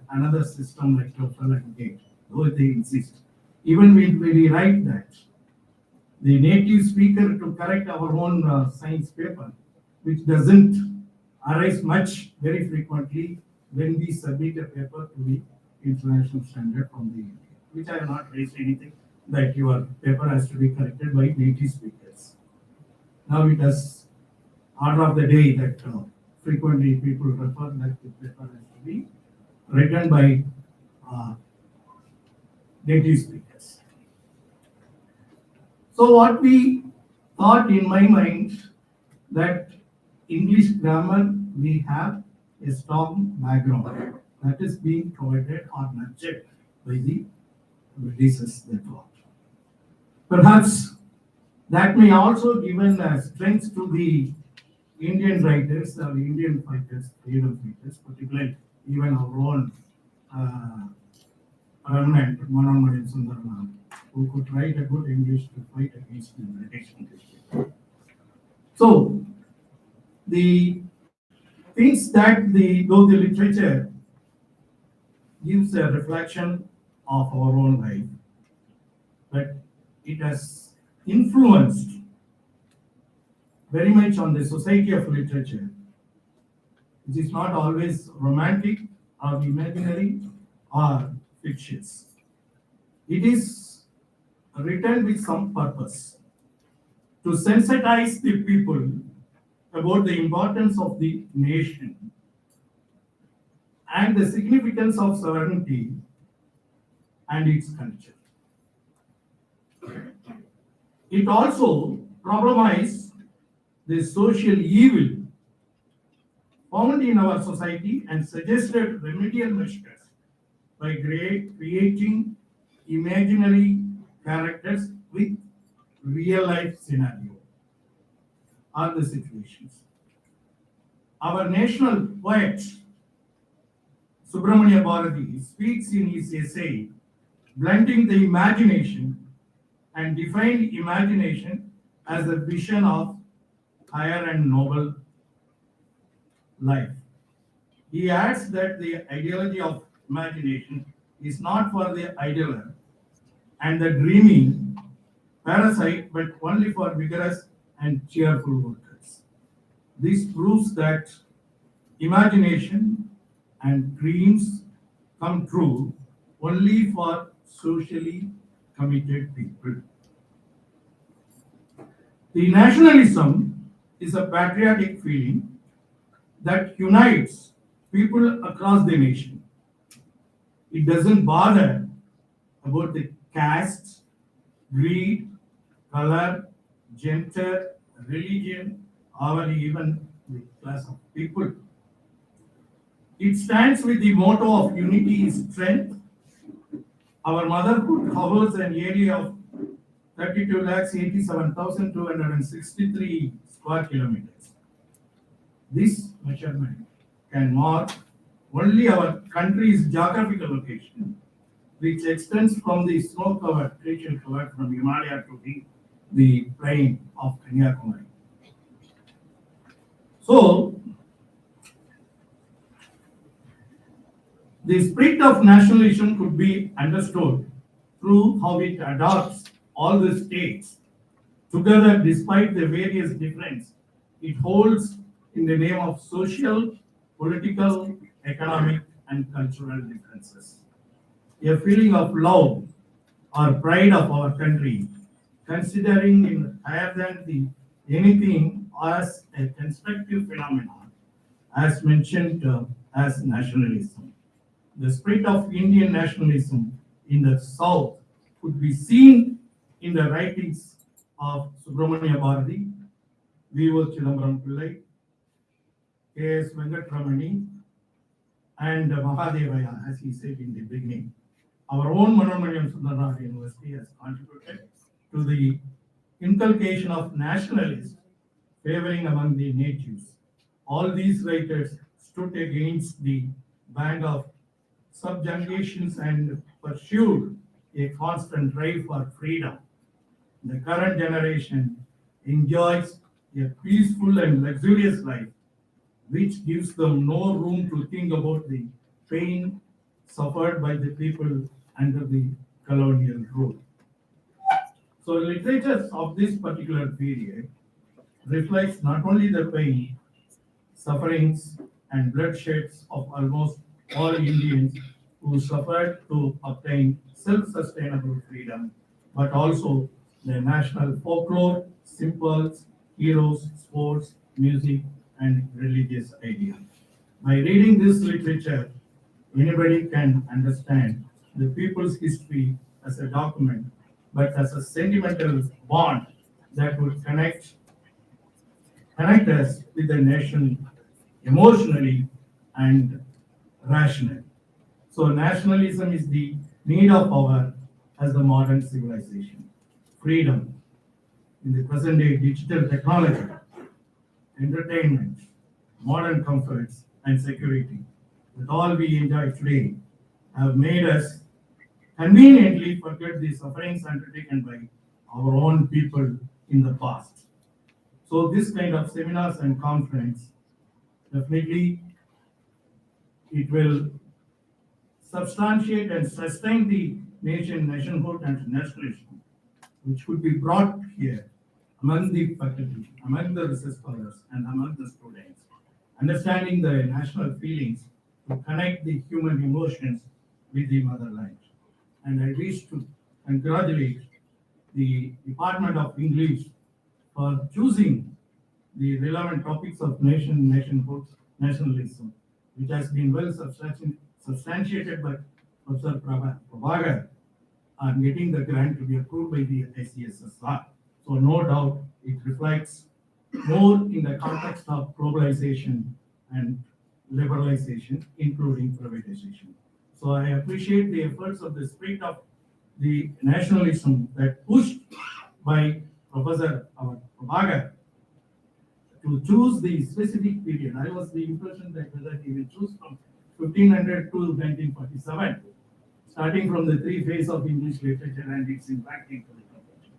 another system like TOEFL and GATE, though they insist. Even when we write that, the native speaker to correct our own science paper, which doesn't arise much very frequently when we submit a paper to the international standard from the India, which I have not raised anything that your paper has to be corrected by native speakers. Now it has order of the day that frequently people refer that the paper has to be written by native speakers. So what we thought in my mind that English grammar, we have a strong background that is being provided or nurtured by the Britishers that what. Perhaps that may also given strength to the Indian writers or Indian fighters, freedom fighters, particularly even our own remnant, Manan Sundarana, who could write a good English to fight against the British English. So the things that though the literature gives a reflection of our own life, but it has influenced very much on the society of literature, which is not always romantic or imaginary or fictitious. It is written with some purpose to sensitize the people about the importance of the nation and the significance of sovereignty and its culture. It also problematizes the social evil found in our society and suggested remedial measures by creating imaginary characters with real life scenario or the situations. Our national poet Subramania Bharati speaks in his essay blending the imagination and defined imagination as a vision of higher and noble life. He adds that the ideology of imagination is not for the idler and the dreaming parasite, but only for vigorous and cheerful workers. This proves that imagination and dreams come true only for socially committed people. The nationalism is a patriotic feeling that unites people across the nation. It doesn't bother about the caste, creed, color, gender, religion, or even the class of people. It stands with the motto of unity is strength. Our motherhood covers an area of 32,87,263 square kilometers. This measurement can mark only our country's geographical location, which extends from the snow-covered glacial cover from Himalaya to the plain of Kanyakumari. So, the spirit of nationalism could be understood through how it adopts all the states together despite the various differences it holds in the name of social, political, economic, and cultural differences. A feeling of love or pride of our country, considering in higher than anything as a constructive phenomenon, as mentioned as nationalism. The spirit of Indian nationalism in the South could be seen in the writings of Subramania Bharati, V.O. Chidambaram Pillai, K.S. Venkatramani, and Mahadevaya, as he said in the beginning. Our own Manoranjan Sundarnath University has contributed to the inculcation of nationalists favoring among the natives. All these writers stood against the band of subjugations and pursued a constant drive for freedom. The current generation enjoys a peaceful and luxurious life, which gives them no room to think about the pain suffered by the people under the colonial rule. So, literature of this particular period reflects not only the pain, sufferings, and bloodsheds of almost all Indians who suffered to obtain self-sustainable freedom, but also the national folklore, symbols, heroes, sports, music, and religious ideas. By reading this literature, anybody can understand the people's history as a document, but as a sentimental bond that would connect us with the nation emotionally and rationally. So nationalism is the need of power as the modern civilization. Freedom in the present day digital technology, entertainment, modern comforts, and security, with all we enjoy today, have made us conveniently forget the sufferings undertaken by our own people in the past. So this kind of seminars and conference, definitely it will substantiate and sustain the nationhood and nationalism, which could be brought here among the faculty, among the research scholars, and among the students, understanding the national feelings to connect the human emotions with the motherland. And I wish to congratulate the Department of English for choosing the relevant topics of nationhood, nationalism, which has been well substantiated by Professor Prabhakar on getting the grant to be approved by the ICSSR. So no doubt it reflects more in the context of globalization and liberalization, including privatization. So I appreciate the efforts of the spirit of the nationalism that pushed by Professor Prabhakar to choose the specific period. I was the impression that whether he will choose from 1500 to 1947, starting from the three phases of English literature and its impact into the culture.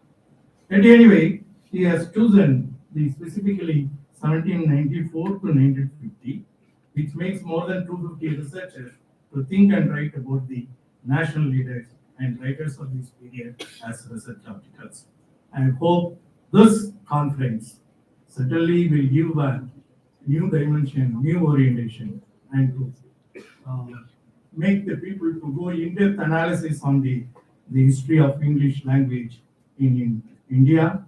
And anyway, he has chosen the specifically 1794 to 1950, which makes more than 250 researchers to think and write about the national leaders and writers of this period as research articles. I hope this conference certainly will give a new dimension, new orientation, and to make the people to go in-depth analysis on the history of English language in India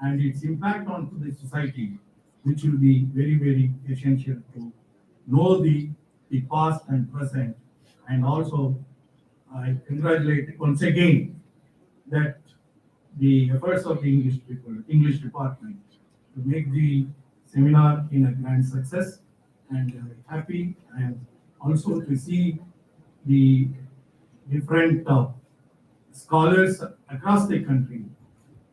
and its impact on the society which will be very, very essential to know the past and present. And also, I congratulate once again that the efforts of the English people, English department, to make the seminar in a grand success, and happy, and also to see the different scholars across the country,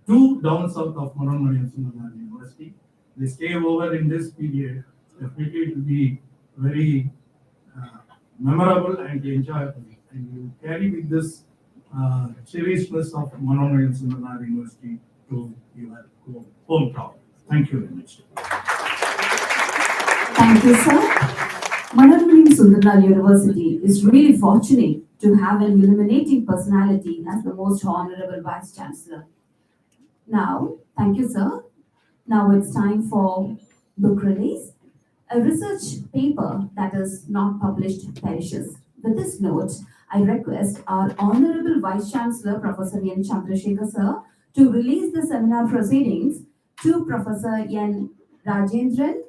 two down south of Nationhood University. They stay over in this period. Definitely it will be very memorable and enjoyable. And you carry with this cherishness of Nationhood University to your hometown. Thank you very much. Thank you, sir. Nationhood University is really fortunate to have an illuminating personality as the most honorable Vice Chancellor. Now, thank you, sir. Now it's time for book release. A research paper that is not published perishes. With this note, I request our Honorable Vice Chancellor, Professor N. Chandrasekhar, sir, to release the seminar proceedings to Professor N. Rajendran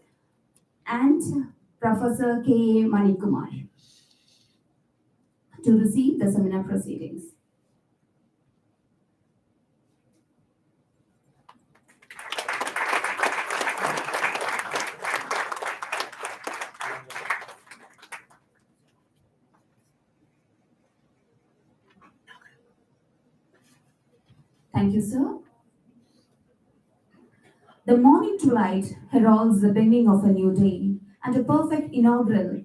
and Professor K. A. Manikumar to receive the seminar proceedings. Thank you, sir. The morning twilight heralds the beginning of a new day and a perfect inaugural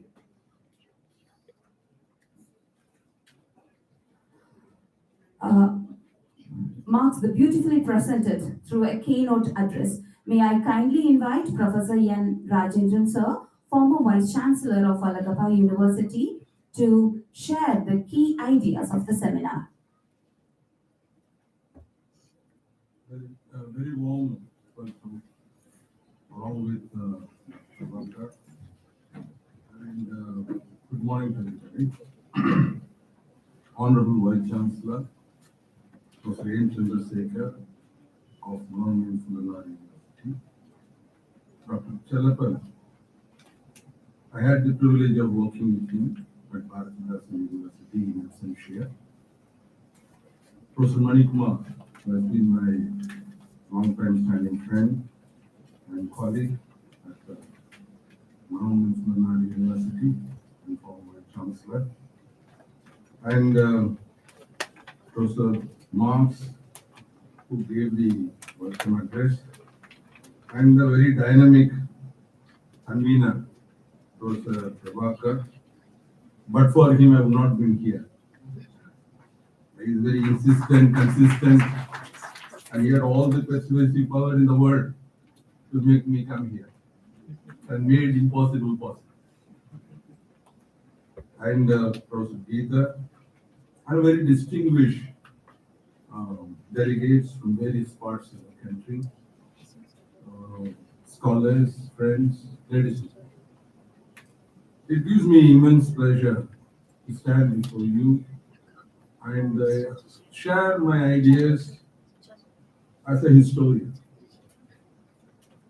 marks the beautifully presented through a keynote address. May I kindly invite Professor N. Rajendran, sir, former Vice Chancellor of Allahabad University, to share the key ideas of the seminar. Very warm welcome, along with Rebecca, and good morning to everybody. Honorable Vice Chancellor, Professor N. Chandrasekhar of Nationhood University, Dr. Chellappan. I had the privilege of working with him at Bharatidasa University in Hampshire. Professor Manikumar has been my long-time standing friend and colleague at Nationhood University and former Chancellor. And Professor Marx, who gave the welcome address, and the very dynamic convener, Professor Prabhakar. But for him, I would not been here. He is very insistent, consistent, and he had all the persuasive power in the world to make me come here and made impossible possible. And Professor Geeta, and very distinguished delegates from various parts of the country, scholars, friends, ladies. It gives me immense pleasure to stand before you and share my ideas as a historian.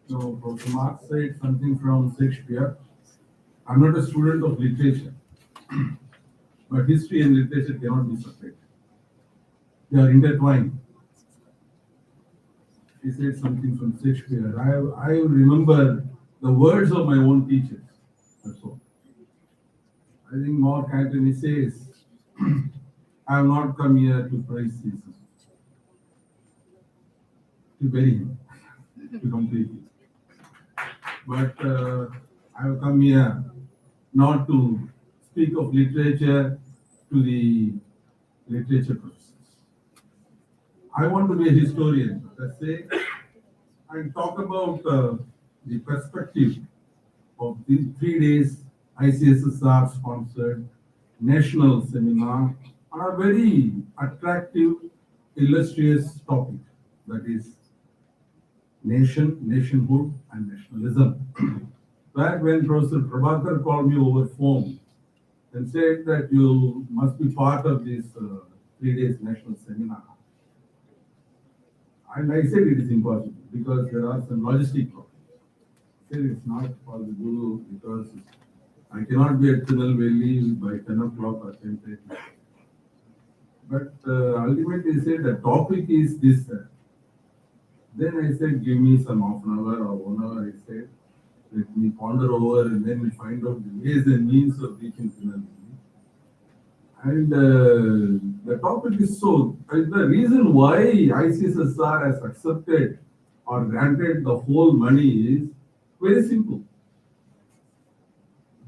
Now, Professor Marx said something from Shakespeare. I'm not a student of literature, but history and literature cannot be separated. They are intertwined. He said something from Shakespeare. I remember the words of my own teachers. That's all. I think Mark Antony says, I have not come here to praise Jesus, to bury him, to complete it. But I have come here not to speak of literature to the literature professors. I want to be a historian, let's say, and talk about the perspective of the 3 days ICSSR sponsored national seminar on a very attractive, illustrious topic, that is nation, nationhood, and nationalism. Back when Professor Prabhakar called me over phone and said that you must be part of this 3 days national seminar. And I said it is impossible because there are some logistic problems. said it's not for the Guru because I cannot be at Tirunelveli by 10 o'clock or 10:30. But ultimately he said the topic is this. Then I said, give me some half an hour or 1 hour. I said, let me ponder over and then we find out the ways and means of reaching Tirunelveli. And the topic is the reason why ICSSR has accepted or granted the whole money is very simple.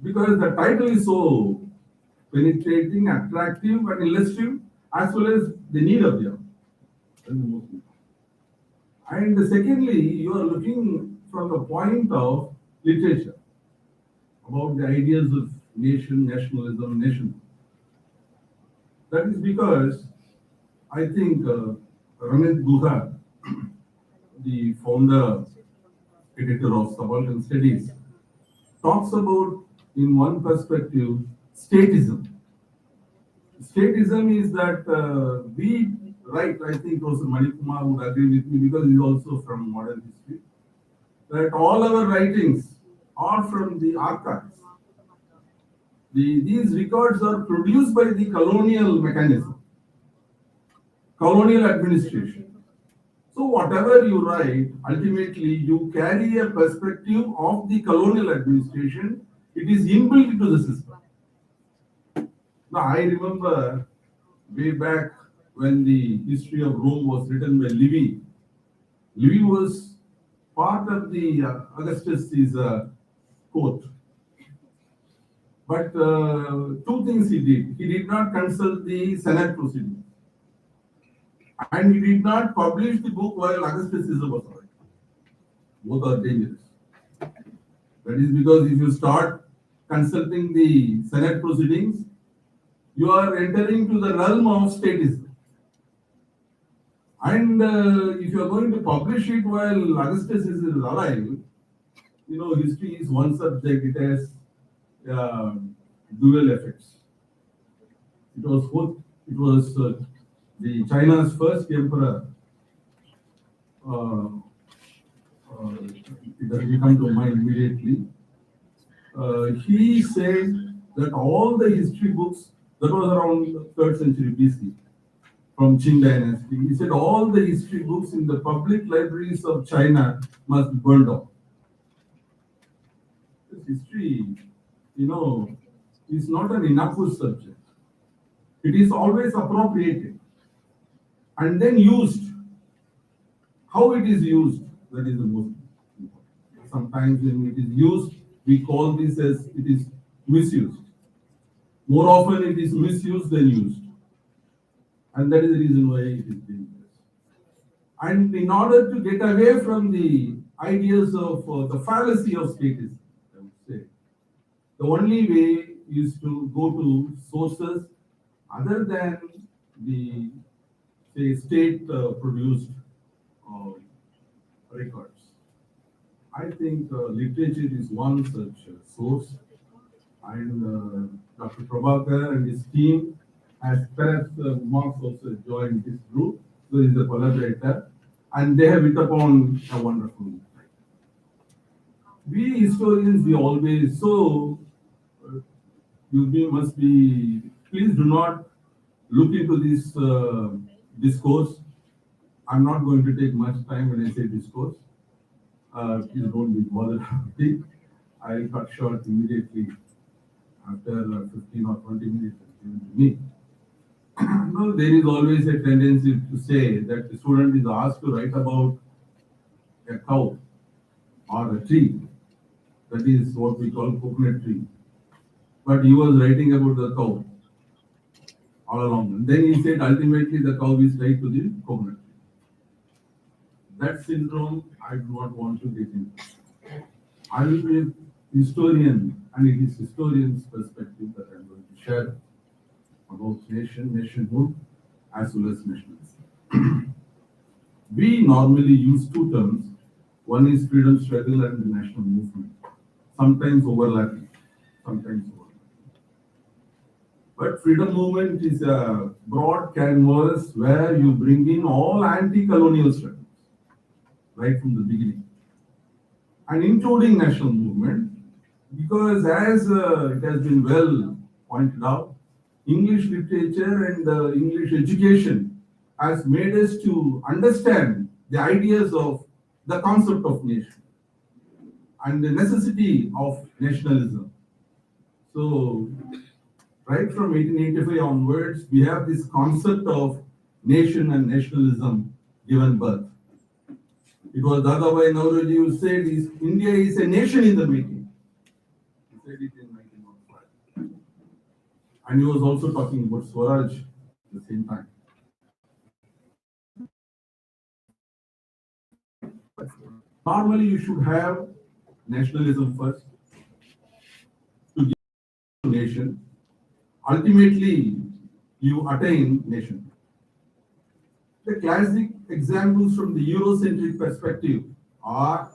Because the title is so penetrating, attractive, and illustrative, as well as the need of the hour. And secondly, you are looking from the point of literature about the ideas of nation, nationalism, nation. That is because I think Ramit Guha, the founder, editor of Subaltern Studies, talks about, in one perspective, statism. Statism is that we write, I think Professor Manikumar would agree with me because he's also from modern history, that all our writings are from the archives. These records are produced by the colonial mechanism, colonial administration. So whatever you write, ultimately you carry a perspective of the colonial administration. It is inbuilt into the system. Now I remember way back when the history of Rome was written by Livy. Livy was part of the Augustus' court. But two things he did. He did not consult the Senate proceedings. And he did not publish the book while Augustus Caesar was alive. Both are dangerous. That is because if you start consulting the Senate proceedings, you are entering to the realm of statism. And if you are going to publish it while Augustus is alive, history is one subject, it has dual effects. It was the China's first emperor. It doesn't come to mind immediately. He said that all the history books, that was around 3rd century BC, from Qing dynasty, he said all the history books in the public libraries of China must be burned down. This history, is not an innocuous subject. It is always appropriated and then used. How it is used, that is the most important. Sometimes when it is used, we call this as it is misused. More often it is misused than used. And that is the reason why it is dangerous. And in order to get away from the ideas of the fallacy of statism, I would say, the only way is to go to sources other than the, say, state-produced records. I think literature is one such source, and Dr. Prabhakar and his team, as perhaps Marx also joined this group, so he is a collaborator, and they have hit upon a wonderful thing. We historians, we always, please do not look into this discourse. I'm not going to take much time when I say discourse. Please don't be bothered about it. I'll cut short immediately after 15 or 20 minutes given to me. No, there is always a tendency to say that the student is asked to write about a cow or a tree. That is what we call coconut tree. But he was writing about the cow all along. And then he said ultimately the cow is tied to the coconut tree. That syndrome I do not want to get into. I will be a historian, and it is historian's perspective that I'm going to share about nationhood, as well as nationalism. We normally use two terms. One is freedom struggle and the national movement, sometimes overlapping, But freedom movement is a broad canvas where you bring in all anti-colonial struggles right from the beginning. and including national movement, because as it has been well pointed out, English literature and English education has made us to understand the ideas of the concept of nation and the necessity of nationalism. So, right from 1885 onwards, we have this concept of nation and nationalism given birth. It was Dadabhai Naoroji who said India is a nation in the making. He said it in 1905. And he was also talking about Swaraj at the same time. Normally, you should have nationalism first to give a nation. Ultimately, you attain nation. The classic examples from the Eurocentric perspective are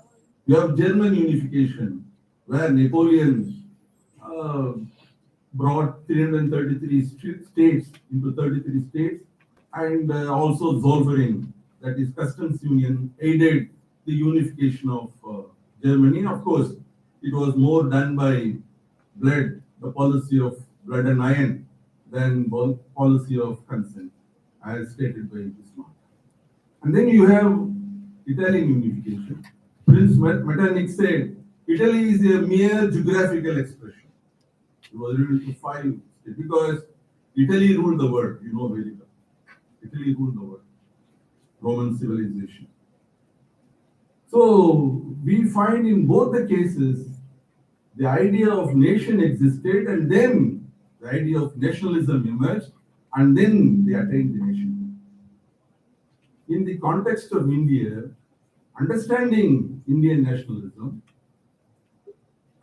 you have German unification, where Napoleon brought 333 states into 33 states, and also Zollverein, that is customs union, aided the unification of Germany. Of course, it was more done by blood, the policy of blood and iron, than policy of consent, as stated by Bismarck. And then you have Italian unification. Prince Metternich said, Italy is a mere geographical expression. It was written to 5 states because Italy ruled the world, you know very well. Italy ruled the world, Roman civilization. So we find in both the cases, the idea of nation existed, and then the idea of nationalism emerged, and then they attained the nation. In the context of India, understanding Indian nationalism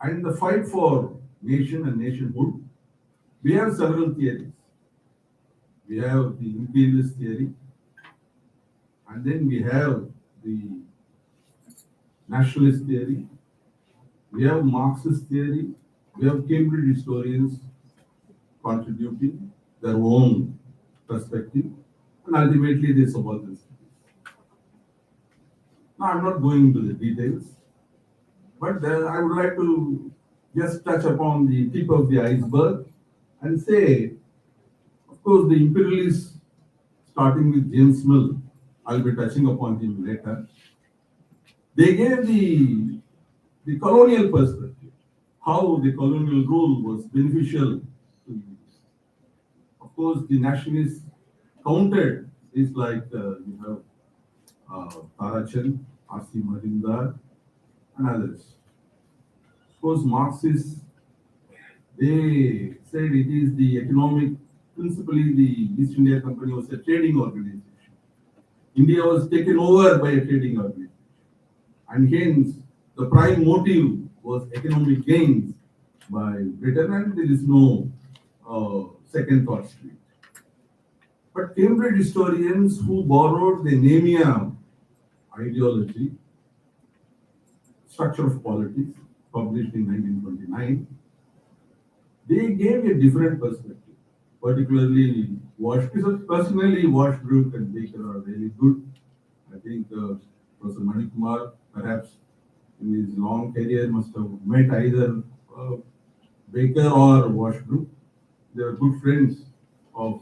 and the fight for nation and nationhood, we have several theories. We have the imperialist theory, and then we have the nationalist theory, we have Marxist theory, we have Cambridge historians contributing their own perspective, and ultimately they support this. Now, I'm not going into the details, but I would like to just touch upon the tip of the iceberg and say, of course, the imperialists, starting with James Mill, I'll be touching upon him later, they gave the colonial perspective, how the colonial rule was beneficial to India. Of course, the nationalists countered is like you have Tarachan, R.C. Majumdar, and others. Of course, Marxists, they said it is the economic, principally the East India Company was a trading organization. India was taken over by a trading organization. And hence, the prime motive was economic gains by Britain, and there is no second thought to it. But Cambridge historians who borrowed the Nemia ideology, Structure of Politics, published in 1929, they gave a different perspective, particularly personally Washbrook and Baker are really good. I think Professor Manikumar, perhaps in his long career, must have met either Baker or Washbrook. They are good friends of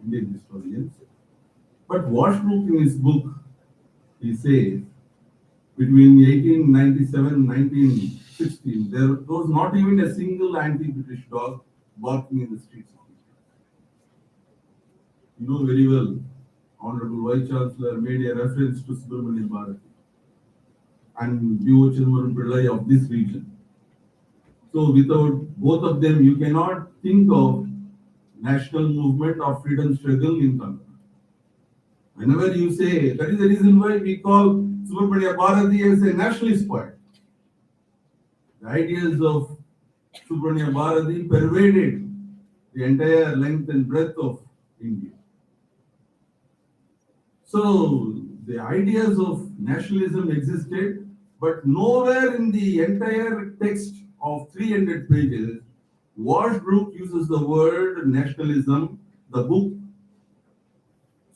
Indian historians. But Washbrook, in his book, he says, between 1897 and 1916, there was not even a single anti-British dog barking in the streets of India. You know very well, Honorable Vice Chancellor made a reference to Subramanian Bharati and V.O. Chidambaram Pillai of this region. So without both of them, you cannot think of national movement or freedom struggle in Tamil Nadu. Whenever you say, that is the reason why we call Subramania Bharati as a nationalist poet. The ideas of Subramania Bharati pervaded the entire length and breadth of India. So the ideas of nationalism existed, but nowhere in the entire text of 300 pages, Washbrook uses the word nationalism. The book,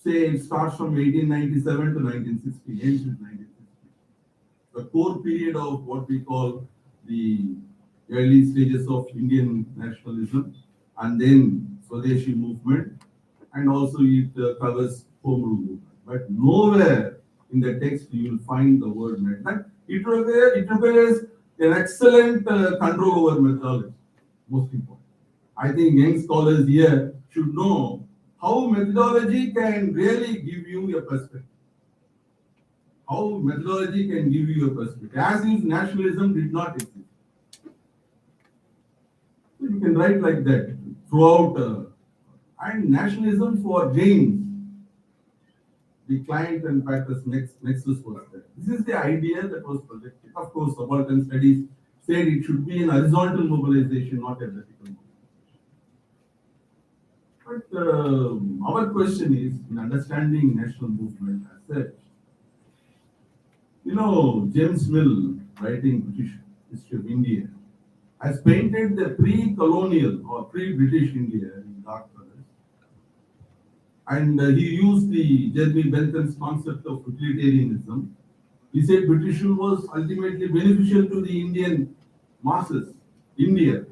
say, it starts from 1897 to 1960, ends with 1960. the core period of what we call the early stages of Indian nationalism, and then Swadeshi movement, and also it covers home rule movement. But nowhere in the text you will find the word net. That it requires an excellent control over methodology, most important. I think young scholars here should know how methodology can really give you a perspective. How methodology can give you a perspective, as if nationalism did not exist. So you can write like that throughout. And nationalism for James, the client and practice nexus was there. This is the idea that was projected. Of course, subaltern studies said it should be an horizontal mobilization, not a vertical mobilization. But our question is, in understanding national movement as such, James Mill, writing British history of India, has painted the pre-colonial or pre-British India in dark colors. And he used the Jeremy Bentham's concept of utilitarianism. He said British rule was ultimately beneficial to the Indian masses, India.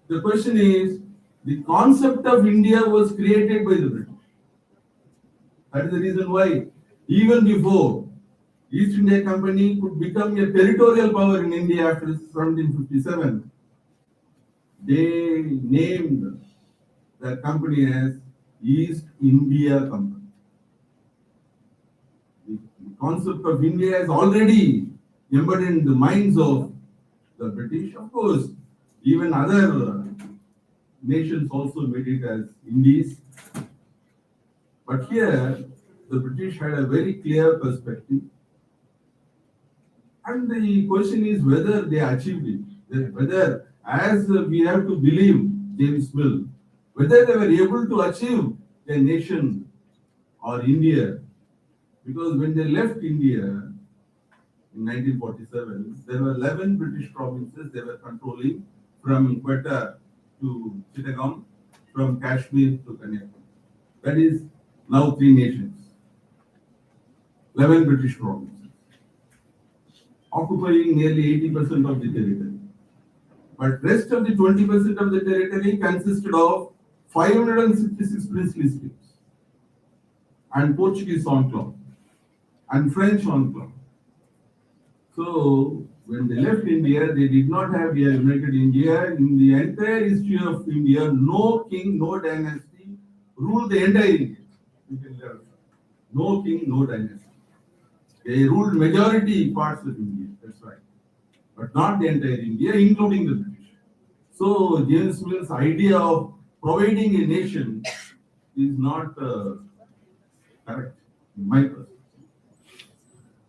The question is, the concept of India was created by the British. That is the reason why, even before East India Company could become a territorial power in India after 1757, they named the company as East India Company. The concept of India is already embedded in the minds of the British. Of course, even other nations also made it as Indies. But here, the British had a very clear perspective. And the question is whether they achieved it, whether, as we have to believe James Mill, whether they were able to achieve a nation or India. Because when they left India in 1947, there were 11 British provinces they were controlling, from Quetta to Chittagong, from Kashmir to Kanyakumari. That is now 3 nations, 11 British provinces, occupying nearly 80% of the territory. But rest of the 20% of the territory consisted of 566 princely states and Portuguese enclave and French enclave. So when they left India, they did not have a united India. In the entire history of India, no king, no dynasty ruled the entire India. You can learn. No king, no dynasty. They ruled majority parts of India, that's right. But not the entire India, including the British. So James Mill's idea of providing a nation is not correct, in my perspective.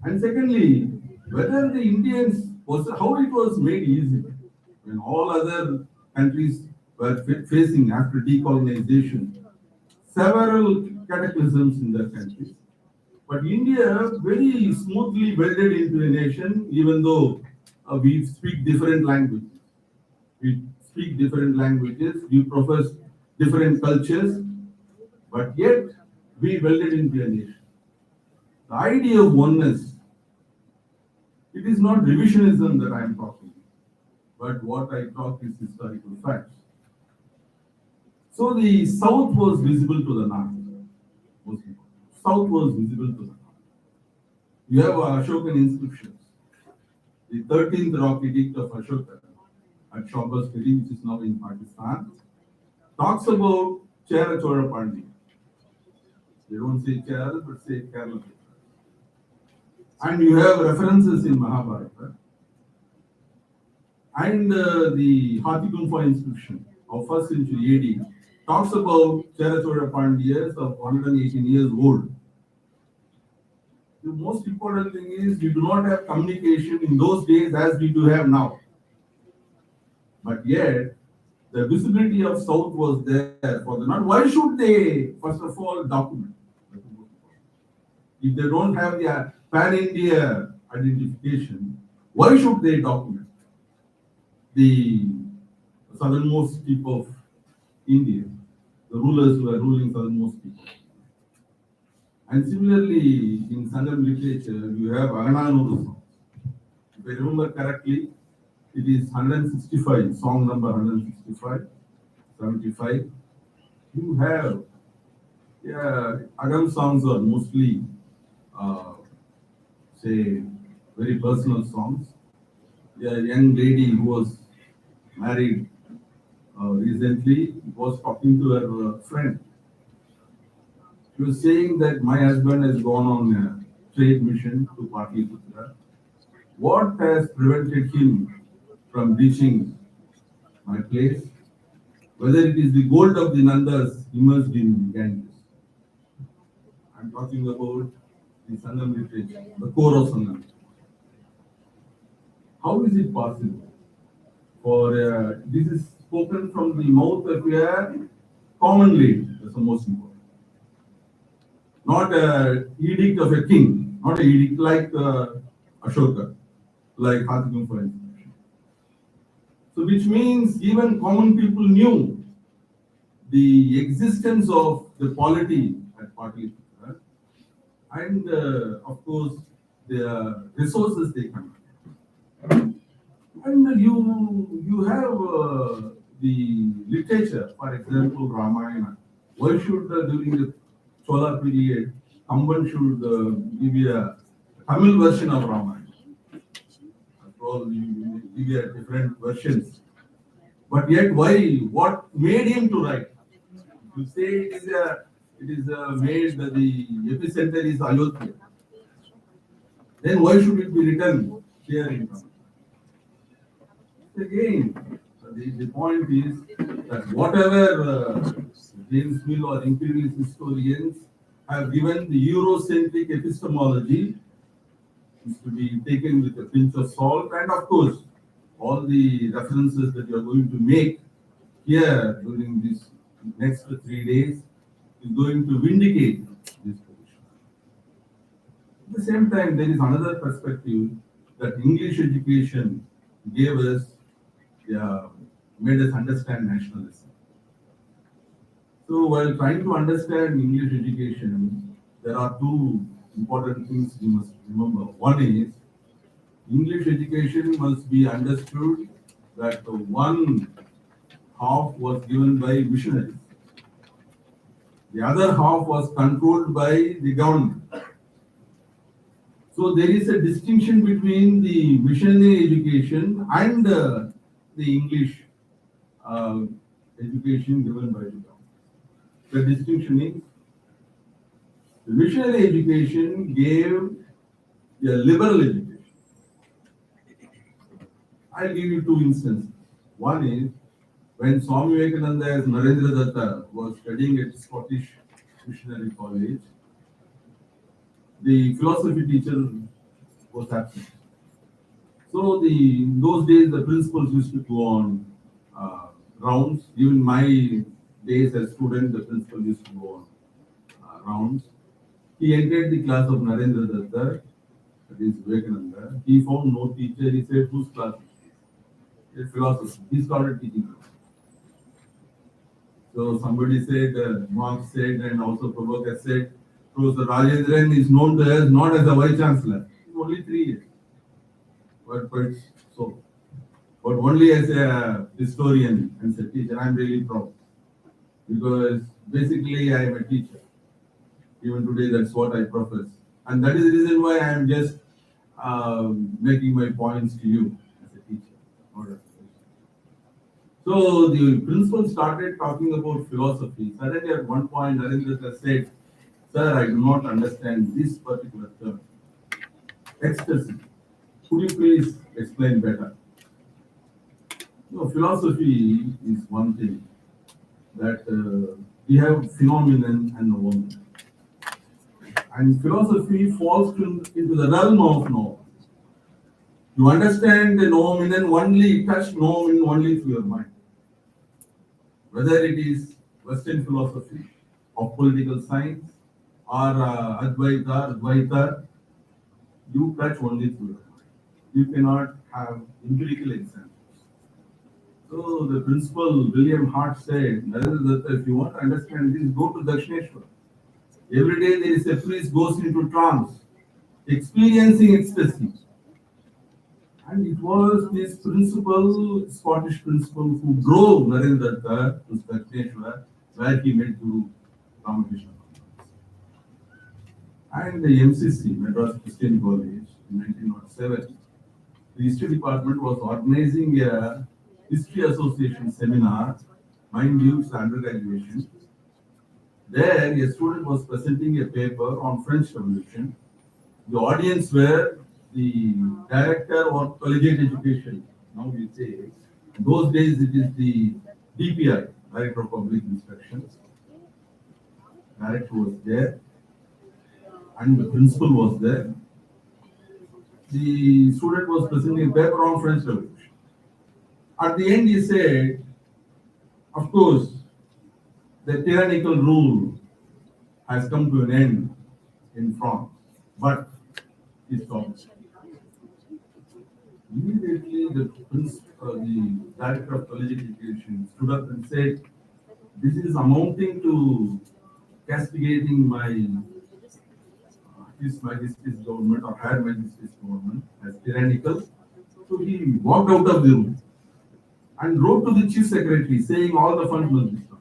And secondly, whether the Indians, how it was made easy when all other countries were facing, after decolonization, several cataclysms in their countries. But India very smoothly welded into a nation, even though we speak different languages. We speak different languages, we profess different cultures, but yet we welded into a nation. The idea of oneness, it is not revisionism that I am talking, but what I talk is historical facts. So the south was visible to the north. South was visible to the north. You have Ashokan inscriptions. The 13th rock edict of Ashoka at Shabashgiri, which is now in Pakistan, talks about Chera Chora Pandya. They don't say Chera, but say Kerala. And you have references in Mahabharata. And the Hathigunfa inscription of 1st century AD talks about Chera Chora Pandyas of 118 years old. The most important thing is we do not have communication in those days as we do have now. But yet, the visibility of South was there for the North. Why should they, first of all, document? If they don't have the pan-India identification, why should they document the southernmost tip of India, the rulers who are ruling southernmost people? And similarly, in Sangam literature, you have Agananuru songs. If I remember correctly, it is 165, song number 165, 75. You have, yeah, Agam songs are mostly, say, very personal songs. A young lady who was married recently was talking to her friend. She was saying that my husband has gone on a trade mission to Patliputra. What has prevented him from reaching my place? Whether it is the gold of the Nandas immersed in Ganges. I'm talking about the Sangam literature, the core of Sangam. How is it possible for this is spoken from the mouth of a common lady? That's the most important. Not a edict of a king, not a edict like Ashoka, like Hathigam for instance. So which means even common people knew the existence of the polity at Patliputra and of course the resources they come. And you have the literature, for example, Ramayana. Why should during the Chola period, Kamban should give you a Tamil version of Ramayana? After all, you give you different versions. But yet, why? What made him to write? You say it is made that the epicenter is Ayodhya. Then why should it be written here in Tamil? Again, the point is that whatever James Mill or imperialist historians have given the Eurocentric epistemology is to be taken with a pinch of salt, and of course, all the references that you are going to make here during these next 3 days is going to vindicate this position. At the same time, there is another perspective that English education gave us, made us understand nationalism. So while trying to understand English education, there are two important things we must remember. One is English education must be understood that one half was given by missionaries. The other half was controlled by the government. So there is a distinction between the missionary education and the English education given by the government. The distinction is the missionary education gave a liberal education. I'll give you two instances. One is when Swami Vivekananda as Narendra Datta was studying at Scottish Missionary College, the philosophy teacher was absent. So in those days, the principals used to go on rounds. Even my days as student, the principal used to go on rounds. He entered the class of Narendra Datta, that is Vivekananda. He found no teacher. He said, whose class is this? It's philosophy. He started teaching. So somebody said, Marx said, and also Prabhakar said, Professor Rajendran is known to us not as a vice chancellor. Only 3 years. But only as a historian and as a teacher, I'm really proud. Because basically I am a teacher. Even today, that's what I profess. And that is the reason why I am just making my points to you as a teacher. So the principal started talking about philosophy. Suddenly at one point, Narendra said, sir, I do not understand this particular term. Ecstasy. Could you please explain better? Philosophy is one thing. That we have phenomenon and nomen. And philosophy falls into the realm of nomen. You understand the nomen only, touch nomen only through your mind. Whether it is Western philosophy of political science or Advaita, you touch only through your mind. You cannot have empirical examples. So the principal William Hart said, if you want to understand this, go to Dakshineshwar. Every day there is a priest goes into trance, experiencing ecstasy. And it was this principle, Scottish principle, who drove Narendra Datta to Dakshineshwar, where he met Guru Ramakrishna. And the MCC, Madras Christian College, in 1907, the history department was organizing a history association seminar, mind you, it's undergraduation. There, a student was presenting a paper on French Revolution. The audience were the director of collegiate education. Now we say, in those days it is the DPI, Director of Public Instructions. Director was there, and the principal was there. The student was presenting a paper on French Revolution. At the end, he said, of course, the tyrannical rule has come to an end in France, but he stopped. Immediately, the director of collegiate education stood up and said, "This is amounting to castigating my His Majesty's government or Her Majesty's government as tyrannical." So he walked out of the room and wrote to the chief secretary saying all the funds must be stopped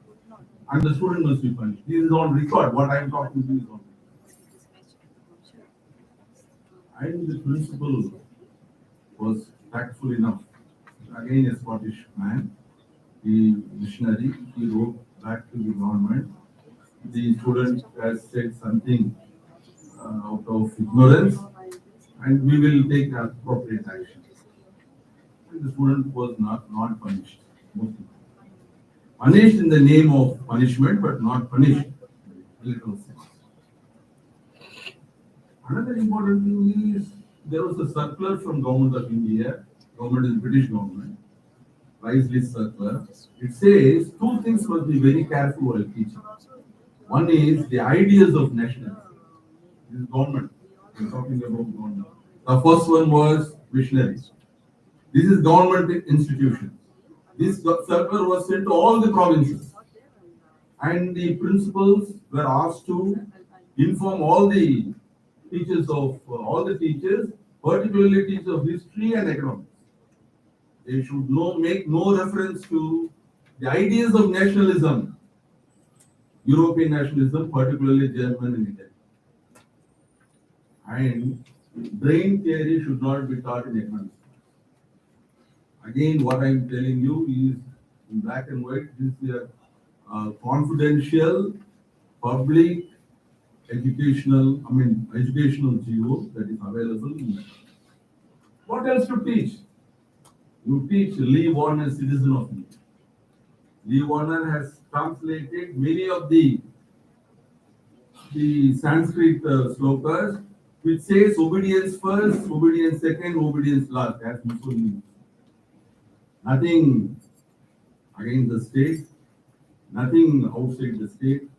and the student must be punished. This is on record. What I am talking to is on record. And the principal was tactful enough. Again, a Scottish man, the missionary, he wrote back to the government. The student has said something out of ignorance, and we will take appropriate action. And the student was not punished. Punished in the name of punishment, but not punished. Literal sense. Another important thing is there was a circular from Government of India, government is British government, Rice List circular. It says two things must be very careful while teaching. One is the ideas of nationalism. This is government. We're talking about government. The first one was missionaries. This is government institution. This circular was sent to all the provinces. And the principals were asked to inform all the teachers, particularly teachers of history and economics. They should make no reference to the ideas of nationalism, European nationalism, particularly German and Italian. And brain theory should not be taught in economics. Again, what I am telling you is in black and white. This is a confidential, public, educational GO that is available in the. What else to teach? You teach Lee Warner, citizen of India. Lee Warner has translated many of the Sanskrit slokas, which says obedience first, obedience second, obedience last, as Muslims. Nothing against the state, nothing outside the state,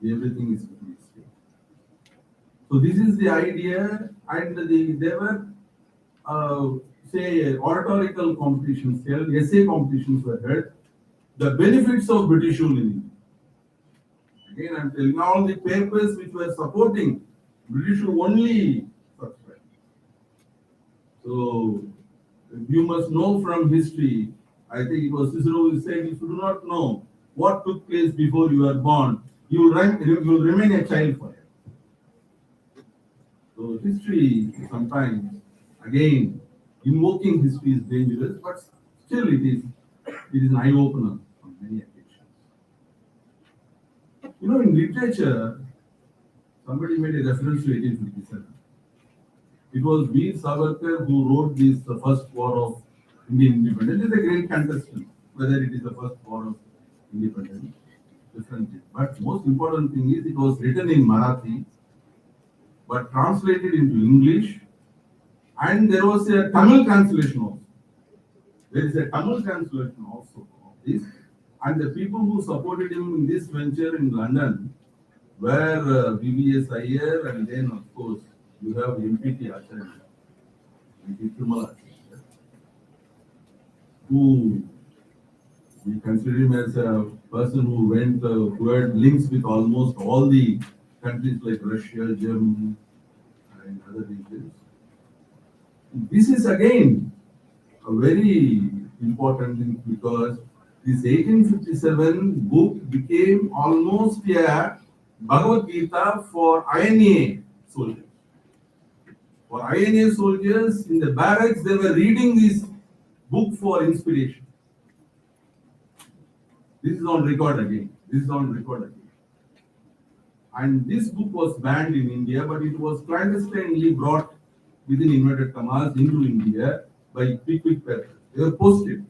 everything is within the state. So this is the idea, and there were oratorical competitions held, essay competitions were held. The benefits of British rule in India. Again, I am telling you, all the papers which were supporting British rule only subscribe. So you must know from history. I think it was Cicero who said, if you do not know what took place before you were born, you will remain a child forever. So history sometimes, again, invoking history is dangerous, but still it is an eye-opener on many occasions. You know, in literature, somebody made a reference to 1857. It was Veer Savarkar who wrote this, the first war of Indian independence. It is a great contestant, whether it is the first war of independence, different thing. But most important thing is it was written in Marathi, but translated into English, and there was a Tamil translation also. There is a Tamil translation also of this, and the people who supported him in this venture in London were VVS Iyer, and then of course you have MPT Acharya, who we consider him as a person who had links with almost all the countries like Russia, Germany, and other regions. This is again a very important thing because this 1857 book became almost a Bhagavad Gita for INA soldiers. For INA soldiers in the barracks, they were reading this book for inspiration. This is on record again. This is on record again. And this book was banned in India, but it was clandestinely brought within inverted commas into India by quick papers. They were posted.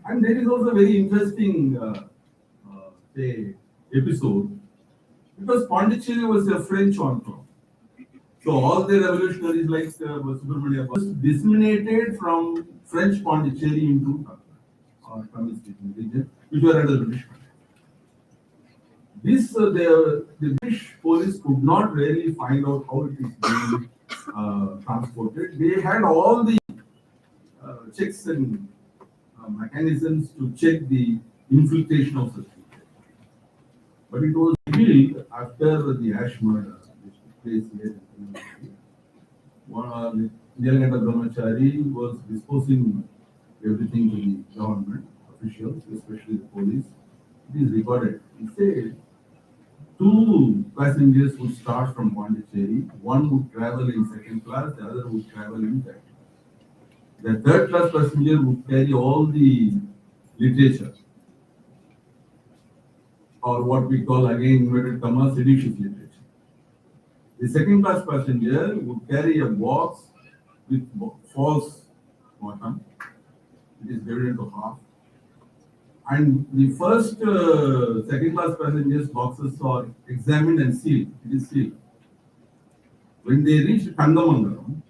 And there is also a very interesting say, episode because Pondicherry was a French enclave. So all the revolutionaries like Subramania was disseminated from French Pondicherry into Tamil speaking region, which were under British control. This the British police could not really find out how it is being transported. They had all the checks and mechanisms to check the infiltration of such people. But it was revealed after the Ash murder, which took place here in Punjab. Nilaganta Brahmachari was disposing everything to the government officials, especially the police. It is recorded. He said 2 passengers would start from Pondicherry. One would travel in second class, the other would travel in third class. The third class passenger would carry all the literature, or what we call again inverted commas seditious literature. The second class passenger would carry a box with false bottom. It is divided into half. And the first second class passengers' boxes are examined and sealed. It is sealed. When they reach Kandamangalam,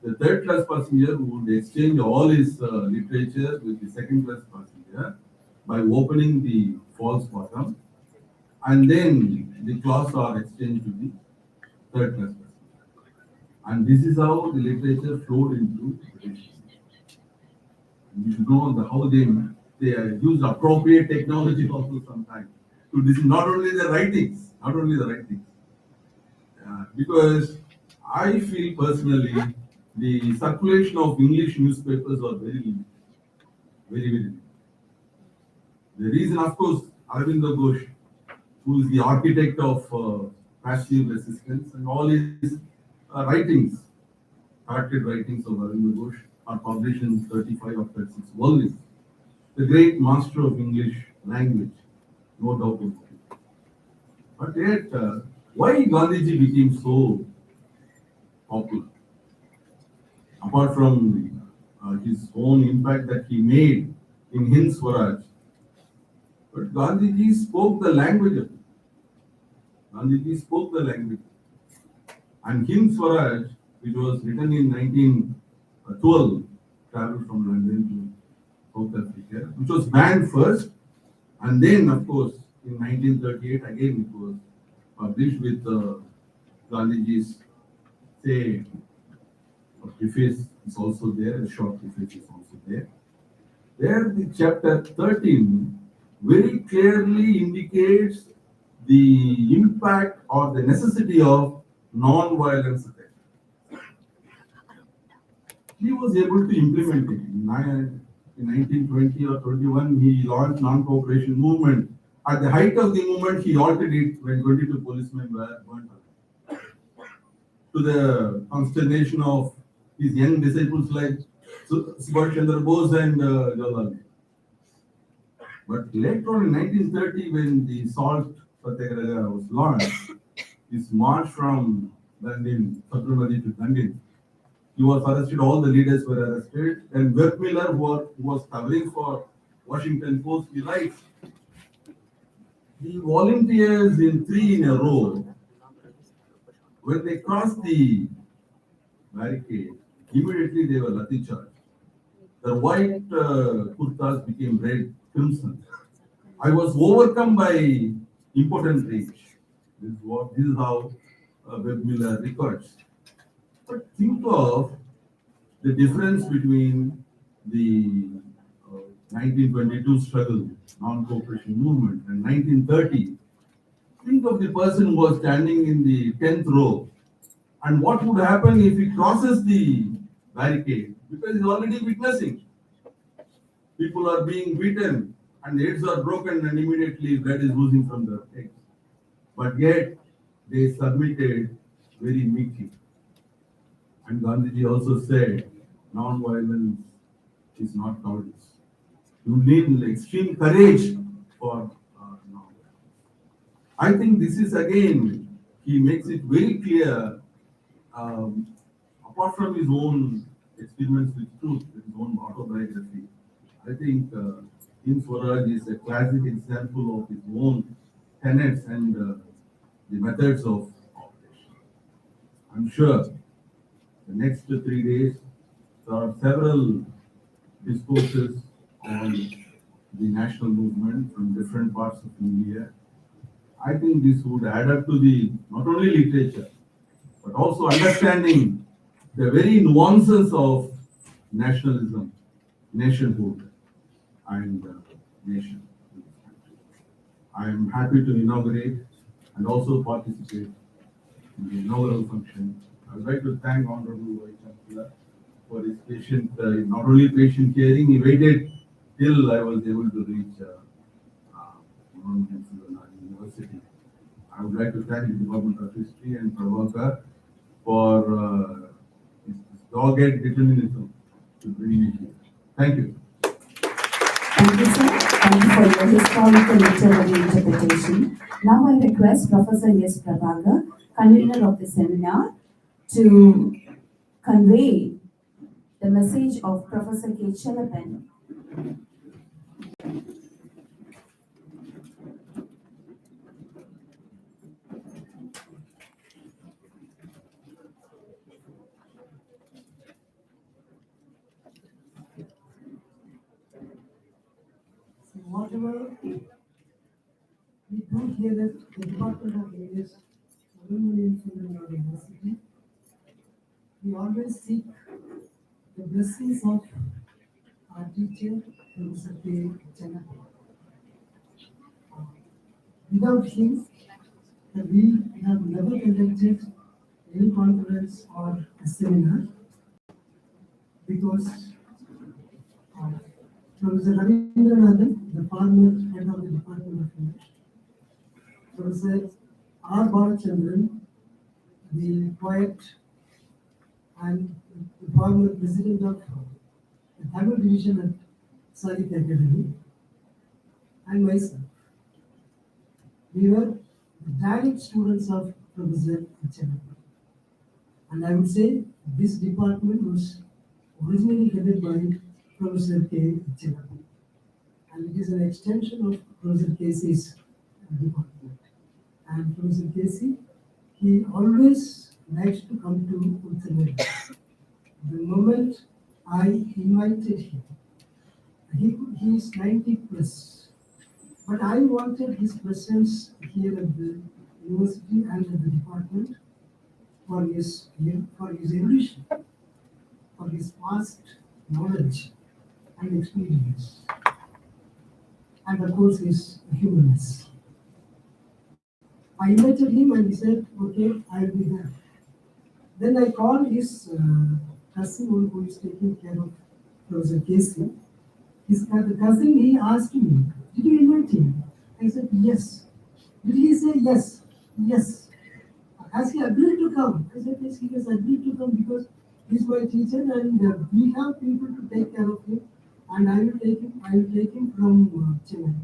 the third class passenger would exchange all his literature with the second class passenger by opening the false bottom, and then the cloths are exchanged to the third class passenger. And this is how the literature flowed into British. You should know how they use appropriate technology also sometimes to this, not only the writings, because I feel personally the circulation of English newspapers are very limited, very limited. The reason, of course, Aravind Ghosh, who is the architect of passive resistance, and all his writings, corrected writings of Aravind Ghosh are published in 35 or 36 volumes. The great master of English language, no doubt about it. But yet, why Gandhiji became so popular? Apart from his own impact that he made in Hind Swaraj, but Gandhiji spoke the language of it. Gandhiji spoke the language. And Hind Swaraj, which was written in 1912, traveled from London to South Africa, which was banned first, and then, of course, in 1938, again it was published with Gandhiji's, say, preface is also there, a short preface is also there. There, the chapter 13 very clearly indicates the impact or the necessity of non-violence attack. He was able to implement it. In 1920 or 21, he launched non-cooperation movement. At the height of the movement, he altered it when 22 policemen were burnt out. To the consternation of his young disciples like Subhash Chandra Bose and Jawaharlal Nehru. But later on in 1930, when the Salt Satyagraha was launched, this march from London, Sabarmati to London, he was arrested, all the leaders were arrested, and Webb Miller, who was covering for Washington Post, he writes, the volunteers in 3 in a row, when they crossed the barricade, immediately they were lathi charged. The white kurtas became red, crimson. I was overcome by impotent rage. This is how Webb Miller records. But think of the difference between the 1922 struggle, non-cooperation movement, and 1930, Think of the person who was standing in the 10th row and what would happen if he crosses the barricade because he's already witnessing. People are being beaten and the heads are broken and immediately blood is oozing from the heads. But yet they submitted very meekly. And Gandhiji also said, non-violence is not cowardice. You need extreme courage for non-violence. I think this is again, he makes it very clear, apart from his own experiments with truth, his own autobiography. I think in Swaraj is a classic example of his own tenets and the methods of operation. I'm sure the next 3 days there are several discourses on the national movement from different parts of India. I think this would add up to the not only literature but also understanding the very nuances of nationalism, nationhood, and nation in this country. I am happy to inaugurate and also participate in the inaugural function. I would like to thank Honorable Vice Chancellor for his patient, not only patient hearing, he waited till I was able to reach Nationhood University. I would like to thank the Department of History and Prabhakar for his dogged determinism to bring me here. Thank you. Thank you, sir. Thank you for your historical literary interpretation. Now I request Professor S. Prabhakar, convener of the seminar, to convey the message of Professor K. Chelapan. So whatever we do here at the Department of English, Nationhood University, we always seek the blessings of our teacher, Professor K. Chelapan. Without him, we have never conducted any conference or a seminar because Professor Rabindranathan, the former head of the Department of English, Professor R. Balachandran, the poet and the former president of the Tamil division at Sahitya Academy, and myself. We were the direct students of Professor Chelapan. And I would say this department was originally headed by Professor K. Chelapan. And it is an extension of Professor Casey's department. And Professor Casey, he always likes to come to Utsavar. The moment I invited him, he is 90 plus. But I wanted his presence here at the university and at the department for his erudition, for his vast knowledge and experience, and of course his humanness. I invited him and he said, okay, I will be there. Then I called his cousin who is taking care of Professor Casey. The cousin, he asked me, did you invite him? I said, yes. Did he say yes? Yes. Has he agreed to come? I said, yes, he has agreed to come because he's my teacher and we have people to take care of him, and I will take him from Chennai.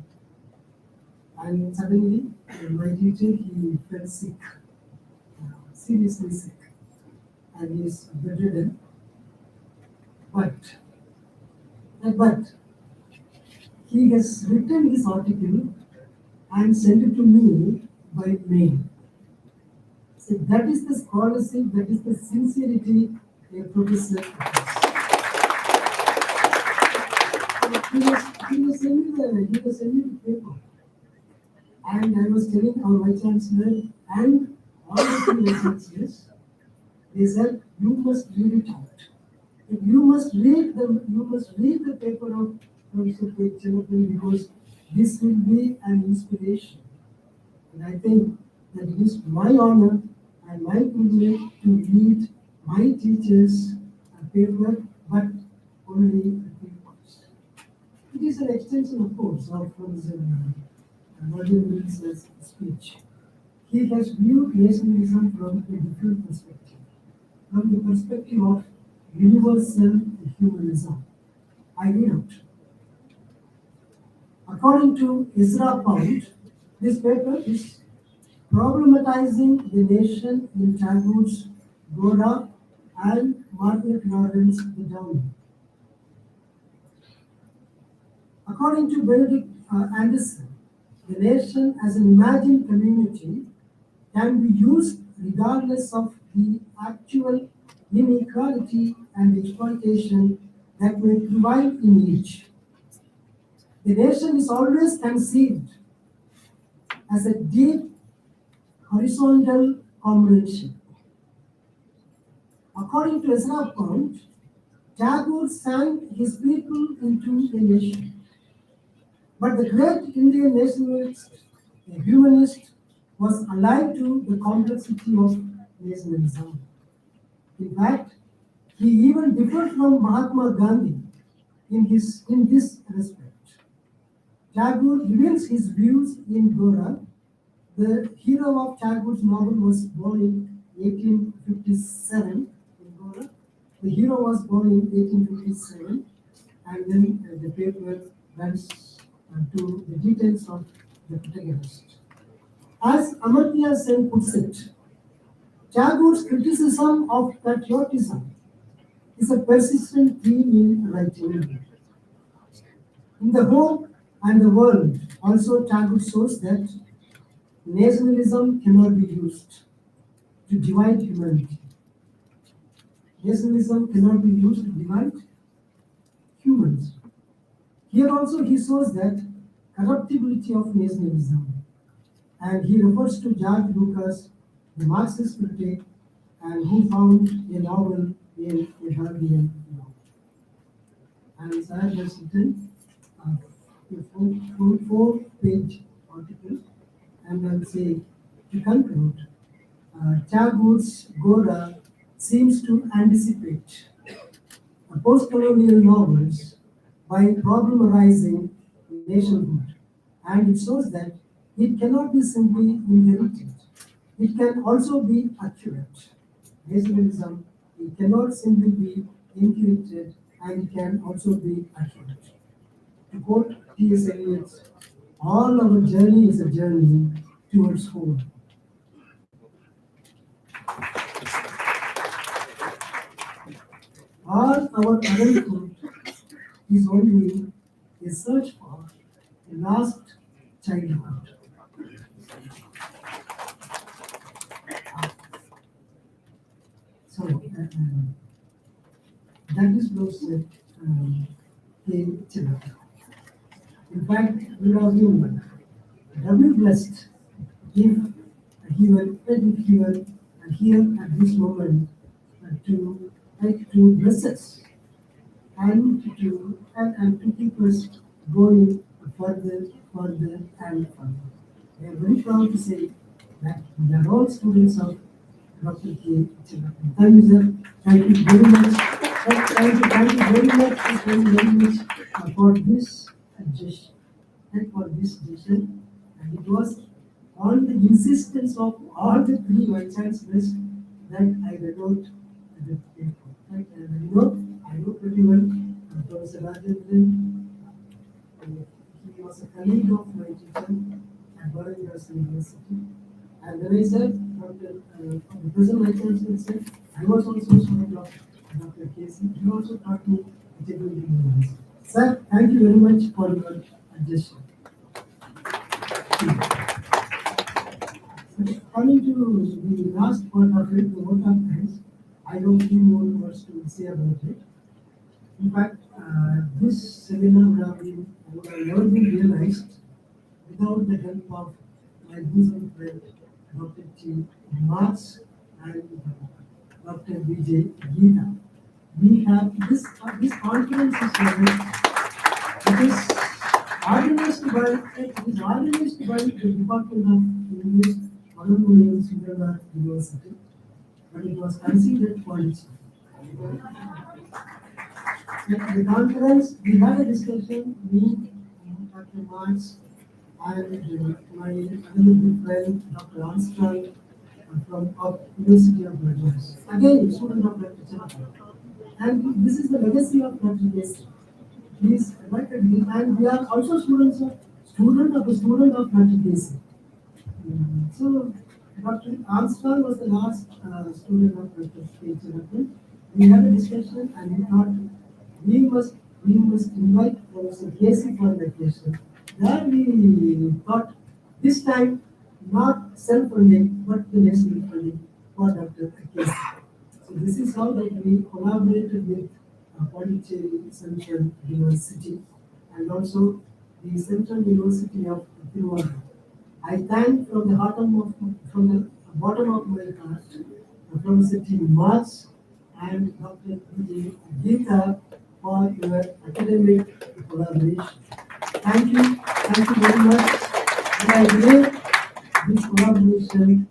And suddenly, my teacher, he fell sick, seriously sick, and he is bedridden. But he has written his article and sent it to me by mail. So that is the scholarship, that is the sincerity a professor has. He was sending the paper. And I was telling our Vice Chancellor and all the three Vice Chancellors, they said, you must read it out. You must read the paper of Professor K. Chelapan because this will be an inspiration. And I think that it is my honor and my privilege to read my teacher's paper, but only a few points. It is an extension, of course, of Professor Roger Wilson's speech. He has viewed nationalism from a different perspective, from the perspective of universal humanism. I read out. According to Ezra Pound, this paper is problematizing the nation in Tagore's Gora and Margaret Lawrence the Downing. According to Benedict Anderson, the nation as an imagined community can be used regardless of the actual inequality and exploitation that may prevail in each. The nation is always conceived as a deep horizontal comradeship. According to Ezra Pound, Tagore sang his people into a nation. But the great Indian nationalist, a humanist, was alive to the complexity of nationalism. In fact, he even differed from Mahatma Gandhi in this respect. Tagore reveals his views in Gora. The hero of Tagore's novel was born in 1857 in Gora. The hero was born in 1857, and then the paper runs to the details of the protagonist. As Amartya Sen puts it, Tagore's criticism of patriotism is a persistent theme in writing. In the home and the world, also Tagore shows that nationalism cannot be used to divide humanity. Nationalism cannot be used to divide humans. Here also he shows that corruptibility of nationalism, and he refers to George Lucas, the Marxist critic, and who found a novel in a Guardian novel. And Sir has written a four-page article, and I'll say, to conclude, Tagore's Gora seems to anticipate post-colonial novels by problematizing nationhood, and it shows that it cannot be simply inherited. It can also be accurate. Nationalism, it cannot simply be inherited, and it can also be accurate. To quote T.S. Eliot, all our journey is a journey towards home. All our adulthood is only a search for a lost childhood. So, that is Professor K. Chinaka. In fact, we have been doubly blessed if he were here at this moment to bless us and to keep us going further and further. We are very proud to say that we are all students of Dr. K. Chinaka. Thank you, sir. Thank you very much. Thank you very much for this gesture and for this decision. And it was on the insistence of all the three vice chancellors that I read out the paper. Right? And I know pretty well Professor Rajendran. He was a colleague of my teacher at Pondicherry University. And when I said, the present vice chancellor said, I was also a student of Dr. Casey. He also taught me integrity in Sir, thank you very much for your suggestion. Coming to the last part of it, the vote of thanks, I have a few more words to say about it. In fact, this seminar would have never been realized without the help of my bosom friend, Dr. T. Marx and Dr. Vijay Geeta. We have this conference is organized by the Department of English, Honorable Nationhood University, but it was considered Pondicherry. At the conference, we had a discussion, me, Dr. Marx, and my other good friend, Dr. Armstrong, from University of Madras. Again, student of literature. And this is the legacy of literature. Please recognize, and we are also student of literature. So, Dr. Armstrong was the last student of literature. We had a discussion, and we thought we must invite Professor Casey for literature. There we thought this time not self-funding but the national funding for Dr. Casey. So this is how that we collaborated with Pondicherry Central University and also the Central University of Tiruvallur. I thank from the bottom of my heart Professor T. Marx and Dr. Geeta for your academic collaboration. Thank you very much. And I believe this collaboration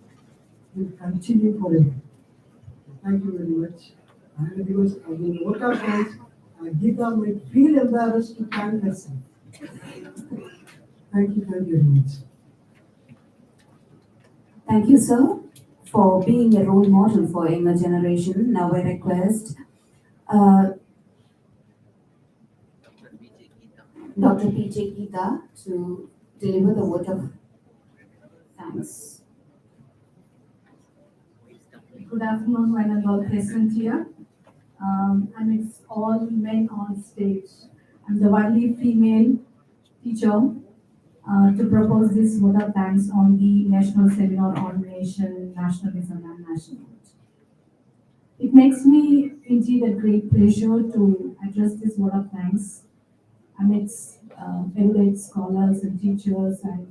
will continue forever. Thank you very much. And because of the vote of thanks, Geeta might feel embarrassed to thank herself. Thank you very much. Thank you, sir, for being a role model for younger generation. Now I request Dr. P.J. Geeta to deliver the vote of thanks. Good afternoon, one and all present here. And it's all men on stage. I'm the only female teacher to propose this vote of thanks on the National Seminar on Nationalism and Nationhood. It makes me indeed a great pleasure to address this vote of thanks amidst erudite scholars and teachers and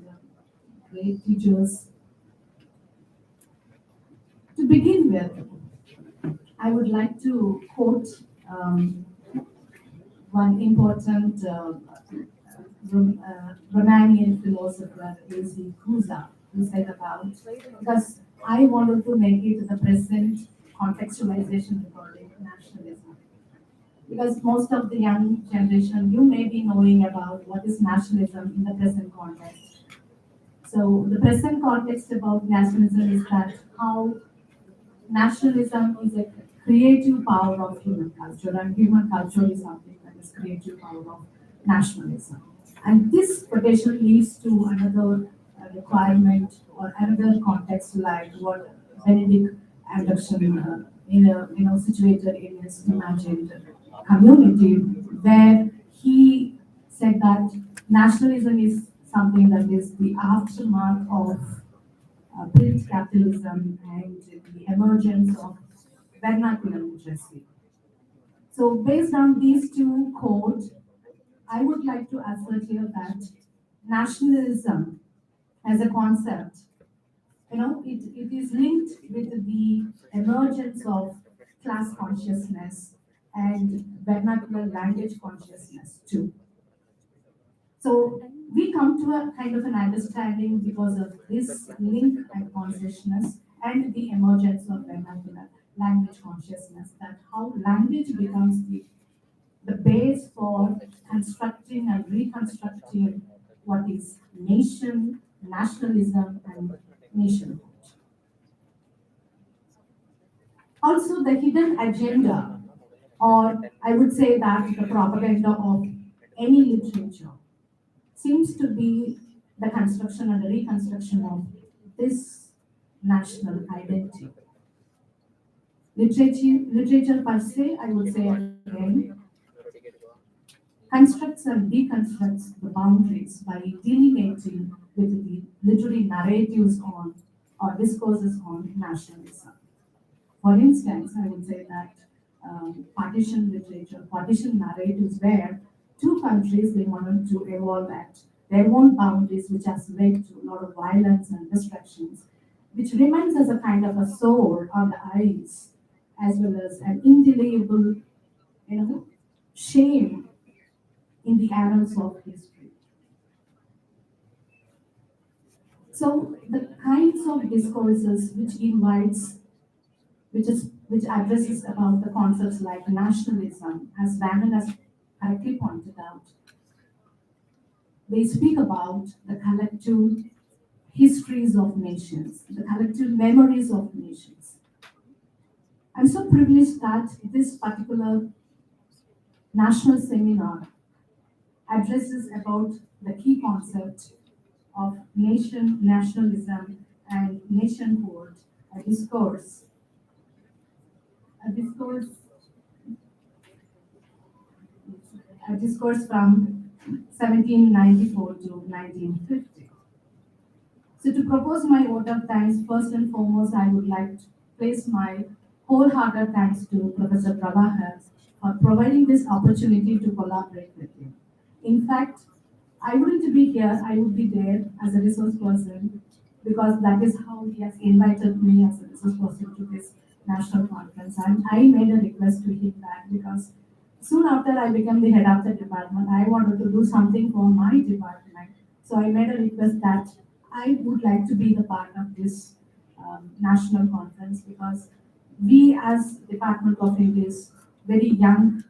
great teachers. To begin with, I would like to quote one important Romanian philosopher, A.C. Cuza, who said about, because I wanted to make it the present contextualization regarding nationalism. Because most of the young generation, you may be knowing about what is nationalism in the present context. So the present context about nationalism is that how nationalism is a creative power of human culture, and human culture is something that is creative power of nationalism. And this quotation leads to another requirement or another context like what Benedict Anderson situated in his imagined community, where he said that nationalism is something that is the aftermath of print capitalism and the emergence of vernacular literacy. So based on these two quotes, I would like to assert here that nationalism as a concept, it is linked with the emergence of class consciousness and vernacular language consciousness too. So we come to a kind of an understanding because of this link and consciousness and the emergence of vernacular language consciousness, that how language becomes the base for constructing and reconstructing what is nation, nationalism, and nationhood. Also, the hidden agenda, or I would say that the propaganda of any literature, seems to be the construction and the reconstruction of this national identity. Literature per se, I would say again, constructs and deconstructs the boundaries by delineating with the literary narratives on or discourses on nationalism. For instance, I would say that partition literature, partition narratives where two countries, they wanted to evolve at their own boundaries, which has led to a lot of violence and destructions, which remains as a kind of a sore on the eyes, as well as an indelible, shame in the annals of history. So the kinds of discourses which addresses about the concepts like nationalism, as Bannon has correctly pointed out, they speak about the collective histories of nations, the collective memories of nations. I'm so privileged that this particular national seminar addresses about the key concept of nationalism and nationhood, a discourse, a discourse, a discourse from 1794 to 1950. So to propose my vote of thanks, first and foremost, I would like to place my wholehearted thanks to Professor Prabhakar for providing this opportunity to collaborate with him. In fact, I wouldn't be here, I would be there as a resource person because that is how he has invited me as a resource person to this national conference. And I made a request to him that because soon after I became the head of the department, I wanted to do something for my department. So I made a request that I would like to be the part of this national conference because we as Department of English, very young,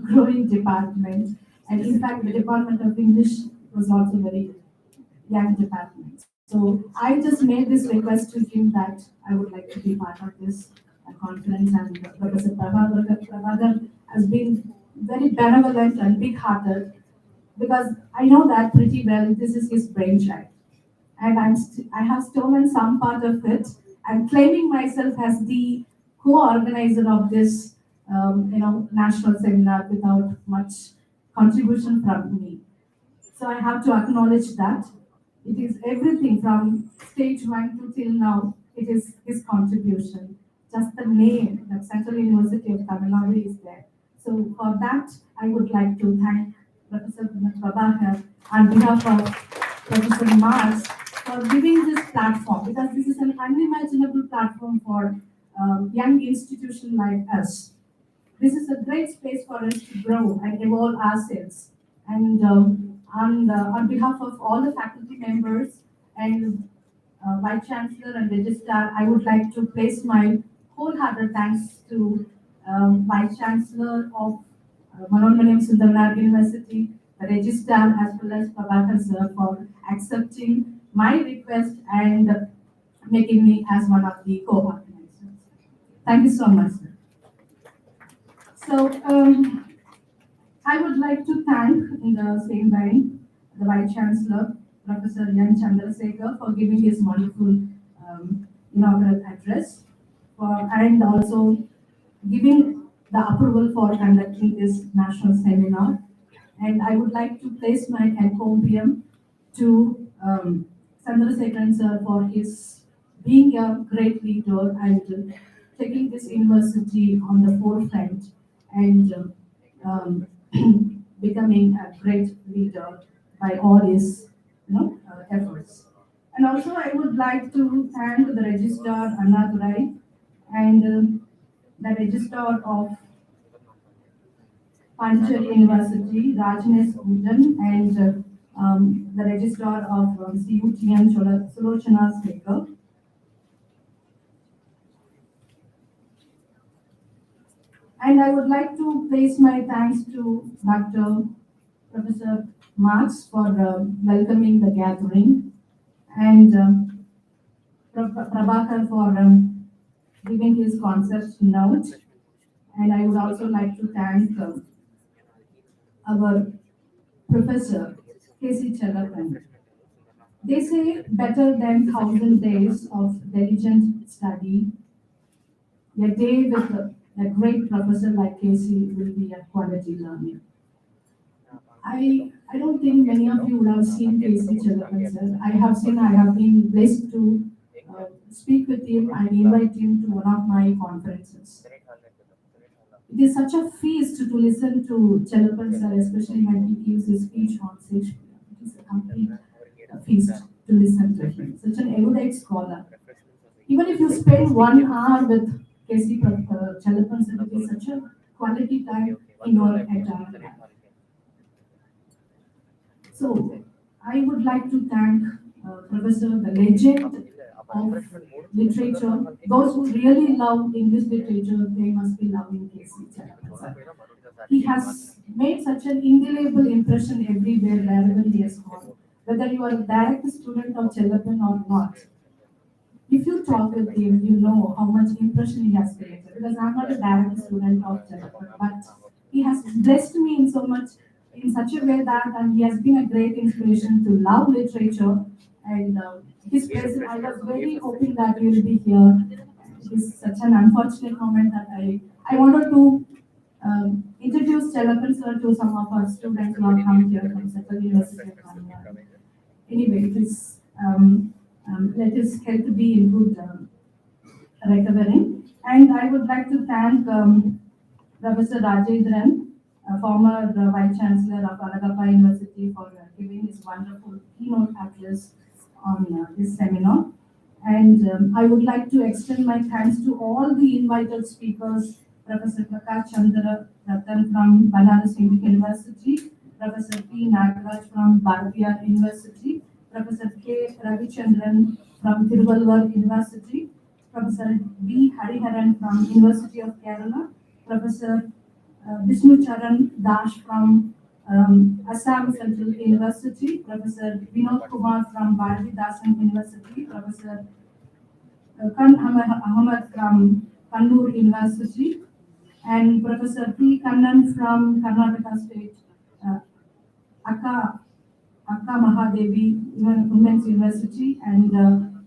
growing department. And in fact, the Department of English was also very young department. So I just made this request to him that I would like to be part of this conference, and Professor Prabhakar has been very benevolent and big-hearted because I know that pretty well this is his brainchild. And I have stolen some part of it and claiming myself as the co-organizer of this national seminar without much contribution from me. So I have to acknowledge that it is everything from stage one to till now, it is his contribution. Just the name that Central University of Tamil Nadu is there. So for that, I would like to thank Professor Prabhakar on behalf of Professor Marx for giving this platform, because this is an unimaginable platform for young institution like us. This is a great space for us to grow and evolve ourselves. And on behalf of all the faculty members and Vice Chancellor and Registrar, I would like to place my wholehearted thanks to Vice Chancellor of Manoormaniam Sundaranagar University, the Registrar, as well as Prabhakar sir for accepting my request and making me as one of the co-organizers. Thank you so much, sir. So I would like to thank, in the same vein, the Vice Chancellor, Professor N. Chandrasekhar, for giving his wonderful inaugural address, and also giving the approval for conducting this national seminar. And I would like to place my encomium to Chandrasekharan sir for his being a great leader and taking this university on the forefront and becoming a great leader by all his efforts. And also I would like to thank the Registrar Annadurai and the Registrar of Pondicherry University, Rajnesh Udan, and the Registrar of CUTM, Sulochana Speaker. And I would like to place my thanks to Dr. Professor Marx for welcoming the gathering, and Prabhakar for giving his concept note. And I would also like to thank our Professor K.C. Chelapan. They say better than 1,000 days of diligent study, a day with a great professor like K.C. will be a quality learning. I don't think many of you would have seen K.C. Chelapan, sir. I have been blessed to speak with him and invite him to one of my conferences. It is such a feast to listen to Chelapan, sir, especially when he gives his speech on Shakespeare. It is a complete feast to listen to him. Such an erudite scholar. Even if you spend 1 hour with K.C. Chelapan, sir, it is such a quality time in your entire life. So, I would like to thank Professor, the legend of literature. Those who really love English literature, they must be loving K.C. Chalapan sir. He has made such an indelible impression everywhere, wherever he has gone. Whether you are a direct student of Chalapan or not, if you talk with him, you know how much impression he has created. Because I'm not a direct student of Chalapan, but he has blessed me in so much, in such a way that, and he has been a great inspiration to love literature. And his presence, I was very hoping that he will be here. It is such an unfortunate moment that I wanted to introduce Chalapan sir to some of our students who have come here from Central University of Kannada. Anyway, it is, let his health be in good recovering. And I would like to thank Professor Rajendran, former Vice Chancellor of Alagappa University, for giving his wonderful keynote address on this seminar. And I would like to extend my thanks to all the invited speakers, Professor Prakash Chandra Ratan from Banaras Hindu University, Professor P. Nagaraj from Bharatiya University, Professor K. Ravichandran from Tiruvallur University, Professor B. Hariharan from University of Kerala, Professor Vishnu Charan Das from Assam Central University, Professor Vinod Kumar from Bharatidasan University, Professor Khan Ahmad from Kannur University, and Professor P. Kannan from Karnataka State, Akka Mahadevi Women's University, and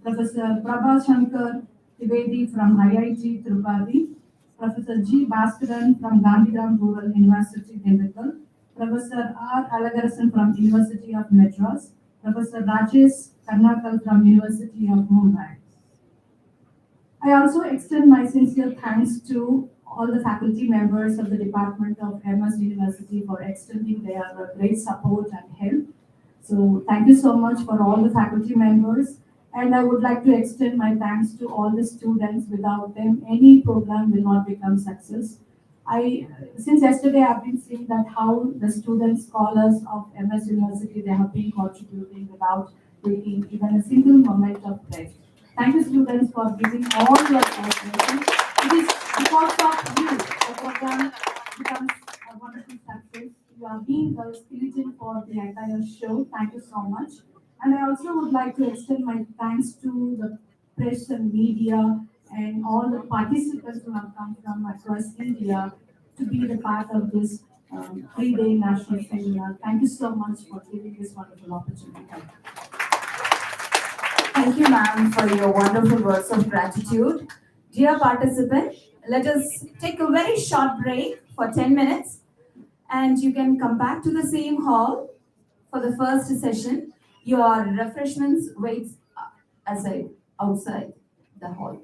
Professor Prabha Shankar Trivedi from IIT Tirupati, Professor G. Bhaskaran from Gandhidham Rural University, Dindigul, Professor R. Alagarasan from University of Madras, Professor Rajesh Karnakal from University of Mumbai. I also extend my sincere thanks to all the faculty members of the Department of MS University for extending their great support and help. So thank you so much for all the faculty members. And I would like to extend my thanks to all the students. Without them, any program will not become success. Since yesterday, I've been seeing that how the students, scholars of MS University, they have been contributing without taking even a single moment of break. Thank you, students, for giving all your cooperation. It is because of you the program becomes a wonderful success. You are being diligent for the entire show. Thank you so much. And I also would like to extend my thanks to the press and media and all the participants who have come from across India to be the part of this 3-day national seminar. Thank you so much for giving this wonderful opportunity. Thank you, ma'am, for your wonderful words of gratitude. Dear participant, let us take a very short break for 10 minutes, and you can come back to the same hall for the first session. Your refreshments wait outside the hall.